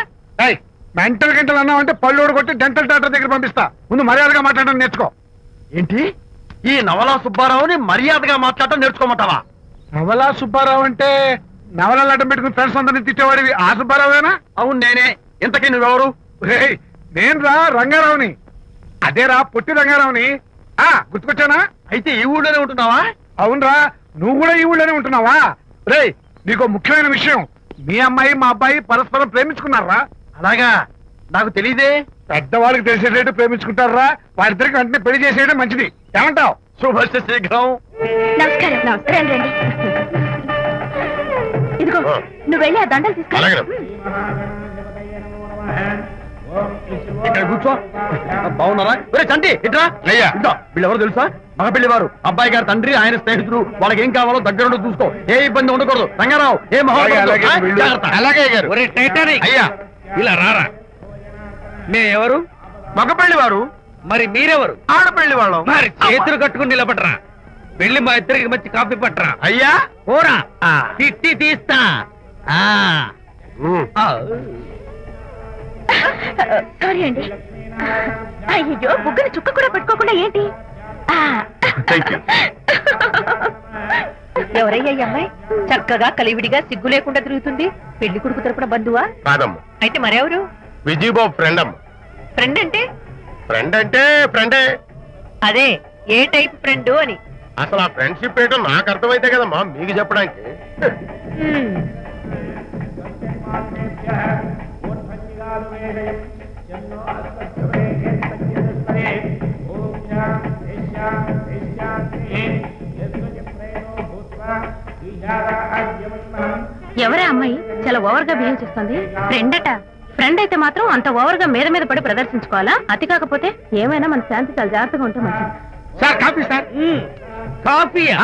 మెంటల్ గంటలు అన్నావు అంటే పళ్ళు కొట్టి డెంటల్ డాక్టర్ దగ్గర పంపిస్తా. ముందు మర్యాదగా మాట్లాడడం నేర్చుకో. ఏంటి, ఈ నవలా సుబ్బారావుని మర్యాదగా మాట్లాడటం నేర్చుకోమంటావా? నవలా సుబ్బారావు అంటే నవలాలు అడ్డం పెట్టుకుని ఫ్రెండ్స్ అందరినీ తిట్టేవాడివి ఆ సుబ్బారావేనా? అవును నేనే. ఇంతకీ నువ్వెవరు? రేయ్, నేను రా రంగారావుని. అదేరా పొట్టి రంగారావుని. గుర్తుకొచ్చానా? అయితే ఈ ఊళ్ళోనే ఉంటున్నావా? అవునరా, నువ్వు కూడా ఈ ఊళ్ళోనే ఉంటున్నావా? రేయ్, నీకో ముఖ్యమైన విషయం. మీ అమ్మాయి మా అబ్బాయి పరస్పరం ప్రేమించుకున్నారా? అలాగా, నాకు తెలీదే. పెద్దవాళ్ళకి తెలిసేటట్టు ప్రేమించుకుంటారా? వారిద్దరికి వెంటనే పెళ్లి చేసేయడం మంచిది. ఏమంటావు? శుభస్య శీఘ్రం. నమస్కారం. నమస్కారం. రండి. ఇదిగో, నువ్వు వెళ్ళి ఆ దండలు తీసుకో. ఇక్కడ కూర్చో. బాగున్నారా? ఒరే చంటి, ఇట్రా. అయ్యా. ఇద్దా, వీళ్ళెవరు తెలుసా? మగ పెళ్లివారు, అబ్బాయి గారి తండ్రి, ఆయన స్నేహితుడు. వాళ్ళకి ఏం కావాలో దగ్గరుండి చూసుకో. ఏ ఇబ్బంది ఉండకూడదు. రంగారావు, ఏ అలాగే, వెళ్ళు. అలాగే గారు. అయ్యా, ఇలా రారా. ఎవరు? మగ పెళ్లివారు. మరి మీరెవరు? ఆడపెళ్లి వాళ్ళం. మరి చేతులు కట్టుకుని నిలబడరా. వెళ్ళి మా ఇద్దరికి మంచి కాఫీ పట్టరా. అయ్యా, పోరా. తిట్టి తీస్తా. సారీ అండి. అయ్యో, బుగ్గని చుక్క కూడా పెట్టుకోకుండా ఏంటి? Thank you. ఎవరయ్యా ఈ అమ్మాయి? చక్కగా కలివిడిగా సిగ్గు లేకుండా తిరుగుతుంది. పెళ్లి కొడుకు తరపున బంధువా? కాదమ్మా, అయితే మరెవరు? విజయబాబు ఫ్రెండ్ అమ్మ. ఫ్రెండ్ అంటే? ఫ్రెండ్ అంటే ఫ్రెండే. అదే, ఏ టైప్ ఫ్రెండ్ అని. అసలు ఆ ఫ్రెండ్షిప్ ఏంటో నాకు అర్థమైతే కదమ్మా మీకు చెప్పడానికి. హ్మ్. ఎవరే అమ్మాయి చాలా ఓవర్ గా బిహేవ్ చేస్తుంది? ఫ్రెండ్ అట. ఫ్రెండ్ అయితే మాత్రం అంత ఓవర్ గా మీద మీద పడి ప్రదర్శించుకోవాలా? అతి కాకపోతే ఏమైనా మన శాంతి చాలా జాగ్రత్తగా ఉంటే మంచిది. Sir, coffee sir. కాఫీయా?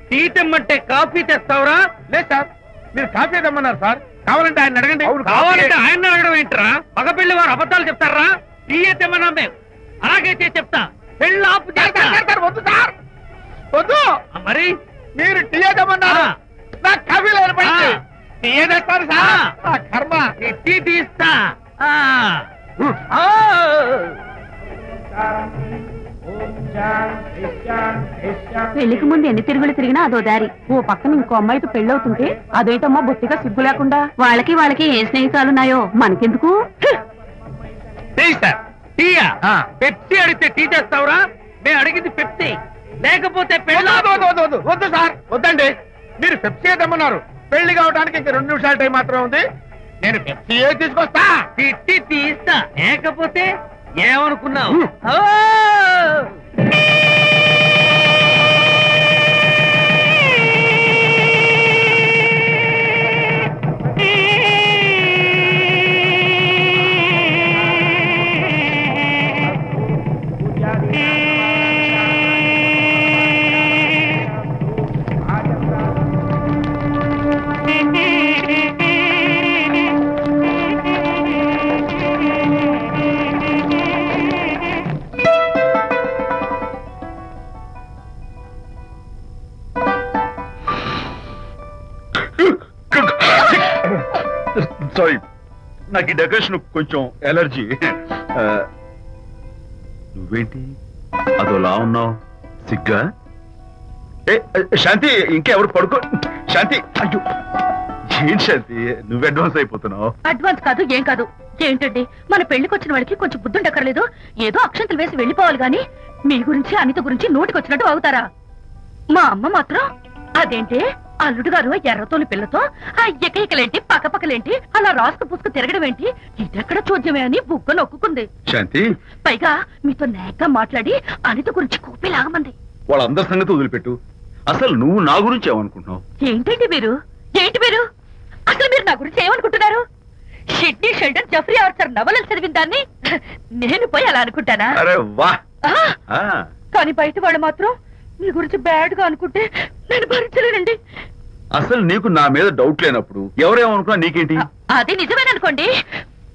టీ తెమ్మంటే కాఫీ తెస్తావురా? లేదు సార్, మీరు కాఫీ తెమ్మన్నారు సార్. కావాలంటే ఆయన అడగండి. కావాలంటే ఆయన అడగడం ఏంట్రా? మగ పెళ్లి వారు అబద్ధాలు చెప్తారా? టీ తెమ్మన్నా మేము అలాగైతే చెప్తా. పెళ్ళి ఆపు చేస్తా. వద్దు సార్, వద్దు. మరి మీరు టీ తెమ్మన్నారు, నాకు కాఫీ లేదు. టీ తెస్తారు సార్. కర్మ, టీ తీస్తా. పెళ్లికి ముందు ఎన్ని తిరుగులు తిరిగినా అదో దారి. ఓ పక్కన ఇంకో అమ్మాయితో పెళ్ళవుతుంటే అదేంటమ్మా బొత్తిగా సిగ్గు లేకుండా. వాళ్ళకి ఏ స్నేహితాలున్నాయో మనకెందుకు? Tea sir. టీయా? పెప్సీ అడిగితే టీ తెస్తావురా? నేను అడిగింది పెప్సీ, లేకపోతే పెళ్ళి. వద్దు సార్, వద్దండి. మీరు పెప్సీ తెమ్మన్నారు. పెళ్లి కావడానికి ఇంక 2 నిమిషాల టైం మాత్రం ఉంది. నేను పెప్సీ తీసుకొస్తా. తిట్టి తీస్తా, లేకపోతే ఏమనుకున్నావు? సారీ, నాకు ఈ డెకరేషన్ కొంచెం ఎలర్జీ. నువ్వేంటి అదోలా ఉన్నావు? సిగ్గా? శాంతి, ఇంకెవరు పడుకో. శాంతి, అయ్యో ఏంటి శాంతి నువ్వు అడ్వాన్స్ అయిపోతున్నావు? అడ్వాన్స్ కాదు ఏం కాదు. ఏంటండి మన పెళ్లికి వచ్చిన వాళ్ళకి కొంచెం బుద్ధుండక్కర్లేదు. ఏదో అక్షంతలు వేసి వెళ్ళిపోవాలి గాని మీ గురించి అనిత గురించి నోటికొచ్చినట్టు అవుతారా? మా అమ్మ మాత్రం అదేంటి అల్లుడు గారు ఎర్రతోని పిల్లతో ఆ ఎకలేంటి పక్కపక్కలేంటి అలా రాసుకు పుసుకు తిరగడం ఏంటి, ఇదెక్కడ చూద్యమే అని బుగ్గ నొక్కుంది. శాంతి పైగా మీతో నేగ్గా మాట్లాడి అనిత గురించి కోపి లాగమంది. వాళ్ళందరి సంగతి వదిలిపెట్టు. అసలు నువ్వు నా గురించి ఏమనుకుంటున్నావు? ఏంటండి మీరు అసలు మీరు నా గురించి ఏమనుకుంటున్నారు? షిడ్నీ షెల్డన్ జెఫ్రీ ఆర్చర్ నవలలు చదివిన దాన్ని నేను పోయి అలా అనుకుంటానా? అరే వా! ఆ, కానీ బయట వాళ్ళు మాత్రం మీ గురించి బ్యాడ్ గా అనుకుంటే నేను భరించలేనండి. అసలు నీకు నా మీద డౌట్ లేనప్పుడు ఎవరేమనుకున్నా నీకేంటి? అది నిజమేననుకోండి,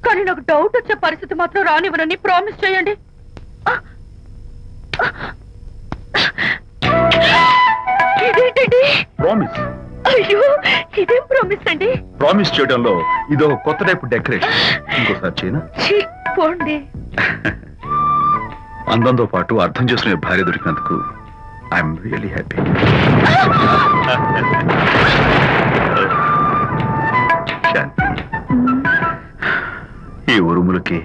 కానీ నాకు డౌట్ వచ్చే పరిస్థితి మాత్రం రానివ్వనని ప్రామిస్ చేయండి. ఇదేంటండి? ప్రామిస్. అయ్యో ఇదేం ప్రామిస్ అండి? ప్రామిస్ చేయడంలో ఇది ఒక కొత్త టైపు డెకరేషన్. ఇంకోసారి చేయనా? ఛీ, పోండి. అందంతో పాటు అర్థం చేసుకునే భార్య దొరికినందుకు ఐఎమ్ రియలీ హ్యాపీ. ఈ ఉరుములకి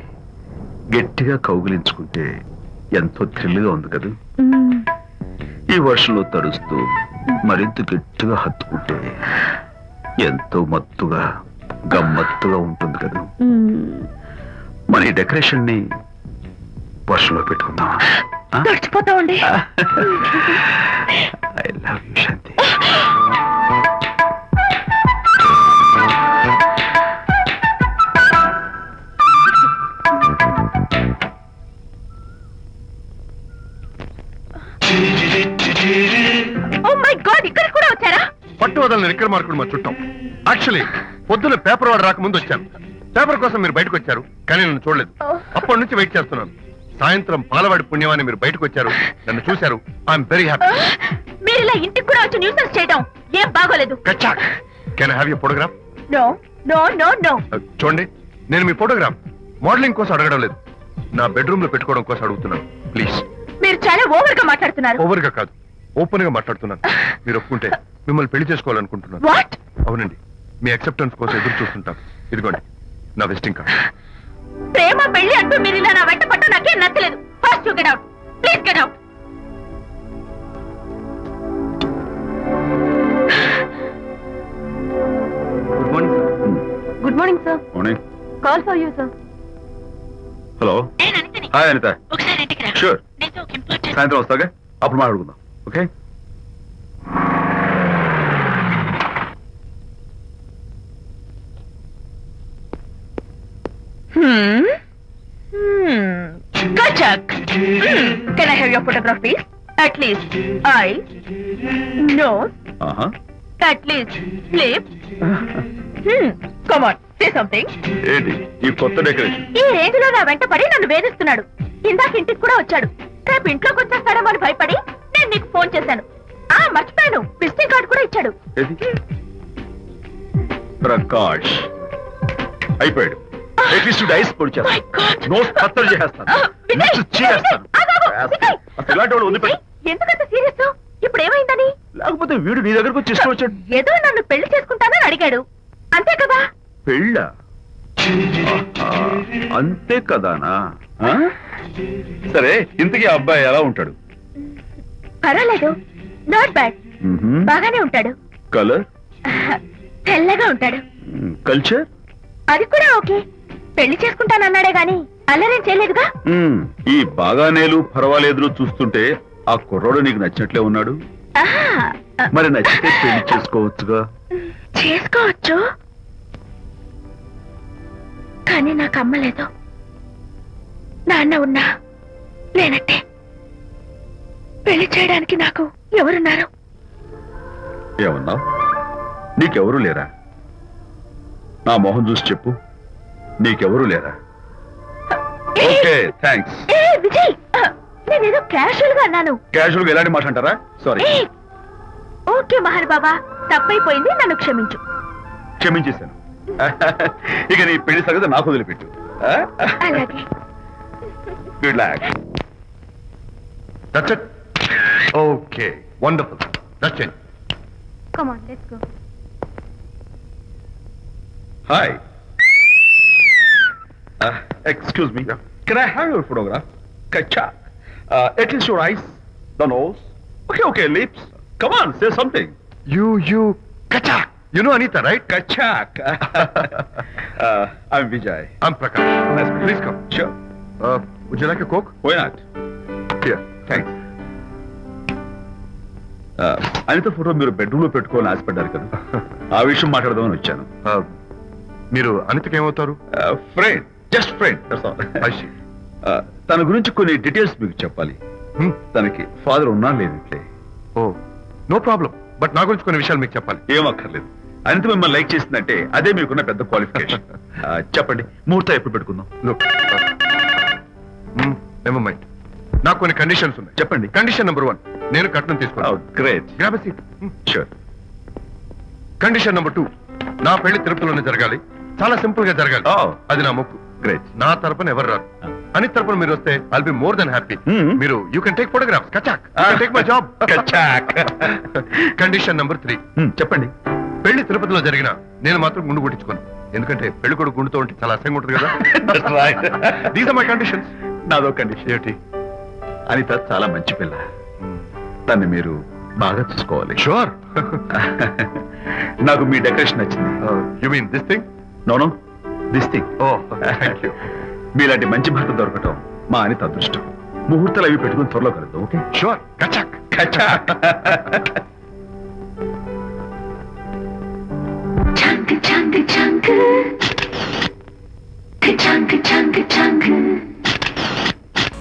గట్టిగా కౌగిలించుకుంటే ఎంతో థ్రిల్గా ఉంది కదా. ఈ వర్షంలో తడుస్తూ మరింత గట్టిగా హత్తుకుంటే ఎంతో మత్తుగా గమ్మత్తుగా ఉంటుంది కదా. మన ఈ డెకరేషన్ ని వర్షంలో పెట్టుకుందాం. తడిచిపోతామండి. I love you Shanti. Oh my god, ఇక్కడ కూడా వచ్చారా? పట్టు వదలని రిక్కర్ మార్కుడు మా చుట్టాం. యాక్చువల్లీ పొద్దున పేపర్ వాడు రాకముందు వచ్చాను. పేపర్ కోసం మీరు బయటకు వచ్చారు, కానీ నన్ను చూడలేదు. అప్పటి నుంచి వెయిట్ చేస్తున్నాను. సాయంత్రం పాలవాడి పుణ్యమాన్ని మీరు బయటకు వచ్చారు, నన్ను చూశారు. I'm very happy. మీరు ఇలా ఇంటికి కూడా వచ్చి న్యూసెన్స్ చేయడం ఏం బాగోలేదు. Can I have your photograph? No no no no. చూడండి, నేను మీ ఫోటోగ్రాఫ్ మోడలింగ్ కోసం అడగడం లేదు, నా బెడ్రూమ్ లో పెట్టుకోవడం కోసం అడుగుతున్నాను. ప్లీజ్. మీరు చాలా ఓవర్ గా మాట్లాడుతున్నారు. ఓవర్ గా కాదు, ఓపెన్ గా మాట్లాడుతున్నాను. మీరు ఒప్పుకుంటే మిమ్మల్ని పెళ్లి చేసుకోవాలనుకుంటున్నాను. వాట్? అవునండి, మీ అక్సెప్టెన్స్ కోసం ఎదురు చూస్తుంటాను. ఇదిగోండి నా విజిటింగ్ కార్డ్. ప్రేమ పెళ్లి అంటూ మీరు ఇలా నా వెంట పట్ట నాకేం నచ్చలేదు. First you get out, please get out. Good morning sir. Good morning sir. Morning. Call for you sir. Hello. Hi Anitha. ఒకసారి ఇంటికి రా. షూర్. నేను ఒక ఇంపార్టెంట్. సాయంత్రం వస్తాగా, అప్పుడు మాట్లాడుకుందాం. Okay. Kachak. Can I have your photograph, please? At least eyes, nose, ఆహా. at least lips. Come on, say something. ఏంటి ఈ కొత్త డెకరేషన్? ఈ రేంజ్ లో నా వెంట పడి నన్ను వేధిస్తున్నాడు. ఇందాక ఇంటికి కూడా వచ్చాడు. రేపు ఇంట్లోకి వచ్చేస్తాడేమో అని భయపడి నేను నీకు ఫోన్ చేశాను. మర్చిపోయాను, విజిటింగ్ కార్డు కూడా ఇచ్చాడు. ఏది? ప్రకాష్ అయిపోయాడు. అట్లీస్ట్ డైస్ పొడి My God. చేస్తాను, నోస్ కత్తలు చేస్తాను, విజయ్, లిప్స్ చీరేస్తాను. విజయ్, అసలు ఇలాంటి వాళ్ళు వదిలిపెట్టు. ఎందుకంత సీరియస్? ఇప్పుడు ఏమైందని? లేకపోతే వీడు నీ దగ్గరకు వచ్చి ఇష్టం వచ్చాడు. ఏదో నన్ను పెళ్లి చేసుకుంటానని అడిగాడు, అంతే కదా? పెళ్ళ అంతే కదానా? ఆ? సరే, ఇంతకీ ఆ అబ్బాయి ఎలా ఉంటాడు? పర్వాలేదు, నాట్ బ్యాడ్, బాగానే ఉంటాడు. కలర్? తెల్లగా ఉంటాడు. కల్చర్? అది కూడా ఓకే. పెళ్లి చేసుకుంటానన్నాడే గాని అల్లరేం చేయలేదుగా. ఈ బాగానేలు పర్వాలేదు చూస్తుంటే ఆ కుర్రోడు నీకు నచ్చినట్లే ఉన్నాడు. ఆహా, మరి నచ్చితే పెళ్లి చేసుకోవచ్చుగా. చేసుకోవచ్చు, కానీ నాకు అమ్మ లేదు, నాన్న ఉన్నా లేనట్టే. పెళ్లి చేయడానికి నాకు ఎవరున్నారు? ఏమన్నావు? నీకెవరూ లేరా? నా మొహం చూసి చెప్పు, నీకెవరూ లేరా? Okay, thanks. ఏ విజయ్, నేనేదో క్యాషువల్ గా అన్నాను. క్యాజువల్ గా ఎలాంటి మాట అంటారా? సారీ. ఏ, ఓకే మహర్ బాబా, తప్పైపోయింది, నన్ను క్షమించు. క్షమించేశాను. ఇక నీ పెళ్లి సంగతి నాకు వదిలిపెట్టు. అలాగే. Good luck. That's it. Okay, wonderful. That's it. Come on, let's go. Hi excuse me can I have your photograph కచ్చా at least your eyes the nose okay lips come on say something You, Kachak. You know Anita, right? కచ్చాక్ I'm Vijay I'm Prakash. Nice. Please come. Sure Would you like a Coke? Why not Here. Thanks Anita photo మీరు bedroom లో పెట్టుకోవాలని ఆశపడ్డారు కదా ఆ విషయం మాట్లాడదామని వచ్చాను. మీరు అనితకి ఏమవుతారు? Friend just friend I see. తన గురించి కొన్ని డీటెయిల్స్ మీకు చెప్పాలి. తనకి ఫాదర్ ఉన్నా లేదంటే ఓ నో ప్రాబ్లం, బట్ నా గురించి కొన్ని విషయాలు మీకు చెప్పాలి. ఏమక్కర్లేదు. అనిత మిమ్మల్ని లైక్ చేసిందంటే అదే మీకున్న పెద్ద క్వాలిఫికేషన్. చెప్పండి, ముహూర్తం ఎప్పుడు పెట్టుకుందాం? Look, never mind. నాకు కొన్ని కండిషన్స్ ఉన్నాయి. చెప్పండి. కండిషన్ నెంబర్ 1, నేను కట్నం తీసుకున్నాను. Great. Grab seat. Sure. Condition number 2, నా పెళ్లి తిరుపతిలోనే జరగాలి, చాలా సింపుల్ గా జరగాలి. Oh. అది నా మొక్కు. గ్రేట్. నా తరపున ఎవరు రారు. అని తరపున మీరు వస్తే I'll be more than happy. మీరు యూ కెన్ టేక్ ఫోటోగ్రాఫ్స్. కచాక్ టేక్ మై జాబ్. కచ్చాక్. కండిషన్ నెంబర్ 3, చెప్పండి. పెళ్లి తిరుపతిలో జరిగిన నేను మాత్రం గుండు కొట్టించుకోను, ఎందుకంటే పెళ్లి కొడుకు గుండుతో ఉంటే చాలా అసహ్యంగా ఉంటుంది కదా. These are my conditions. నాదో కండిషన్ ఏంటి? అనిత చాలా మంచి పిల్ల, దాన్ని మీరు బాగా చూసుకోవాలి. షూర్. నాకు మీ డెకరేషన్ నచ్చింది. You mean this thing? No this thing. Oh thank you. మీలాంటి మంచి భర్త దొరకటం మా అనిత అదృష్టం. ముహూర్తాలు అవి పెట్టుకుని త్వరలో కలుద్దాం. ఓకే? షూర్. కచాక్. కచ్చాక్. Chunk, chunk, chunk. Chunk, chunk, chunk.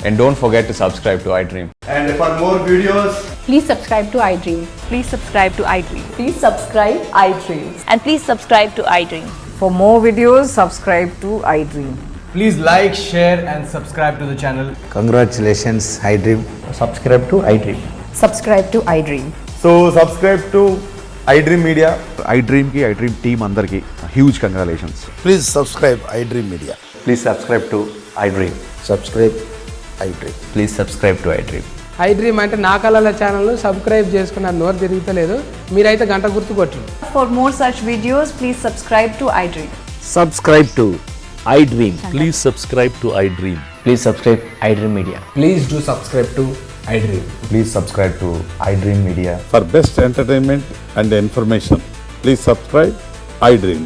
And don't forget to subscribe to iDream. And for more videos, Please subscribe to iDream. Please subscribe to iDream. Please subscribe iDream. And please subscribe to iDream. For more videos, subscribe to iDream. please like, share, and subscribe to the channel. Congratulations, iDream. Subscribe to iDream. Subscribe to iDream. So subscribe to iDream Media. iDream ki iDream team andarki huge congratulations. Please subscribe iDream Media. Please subscribe to iDream. Subscribe iDream. Please subscribe to iDream. iDream అంటే నా కళల channel subscribe చేసుకున్నారు, నోరు తిరుగుతలేదు. మీరైతే గంట గుర్తు కొట్టండి. For more such videos, please subscribe to iDream. Subscribe to iDream. Please subscribe to iDream. Please subscribe iDream Media. Please do subscribe to iDream. Please subscribe to iDream Media. For best entertainment and information, please subscribe iDream.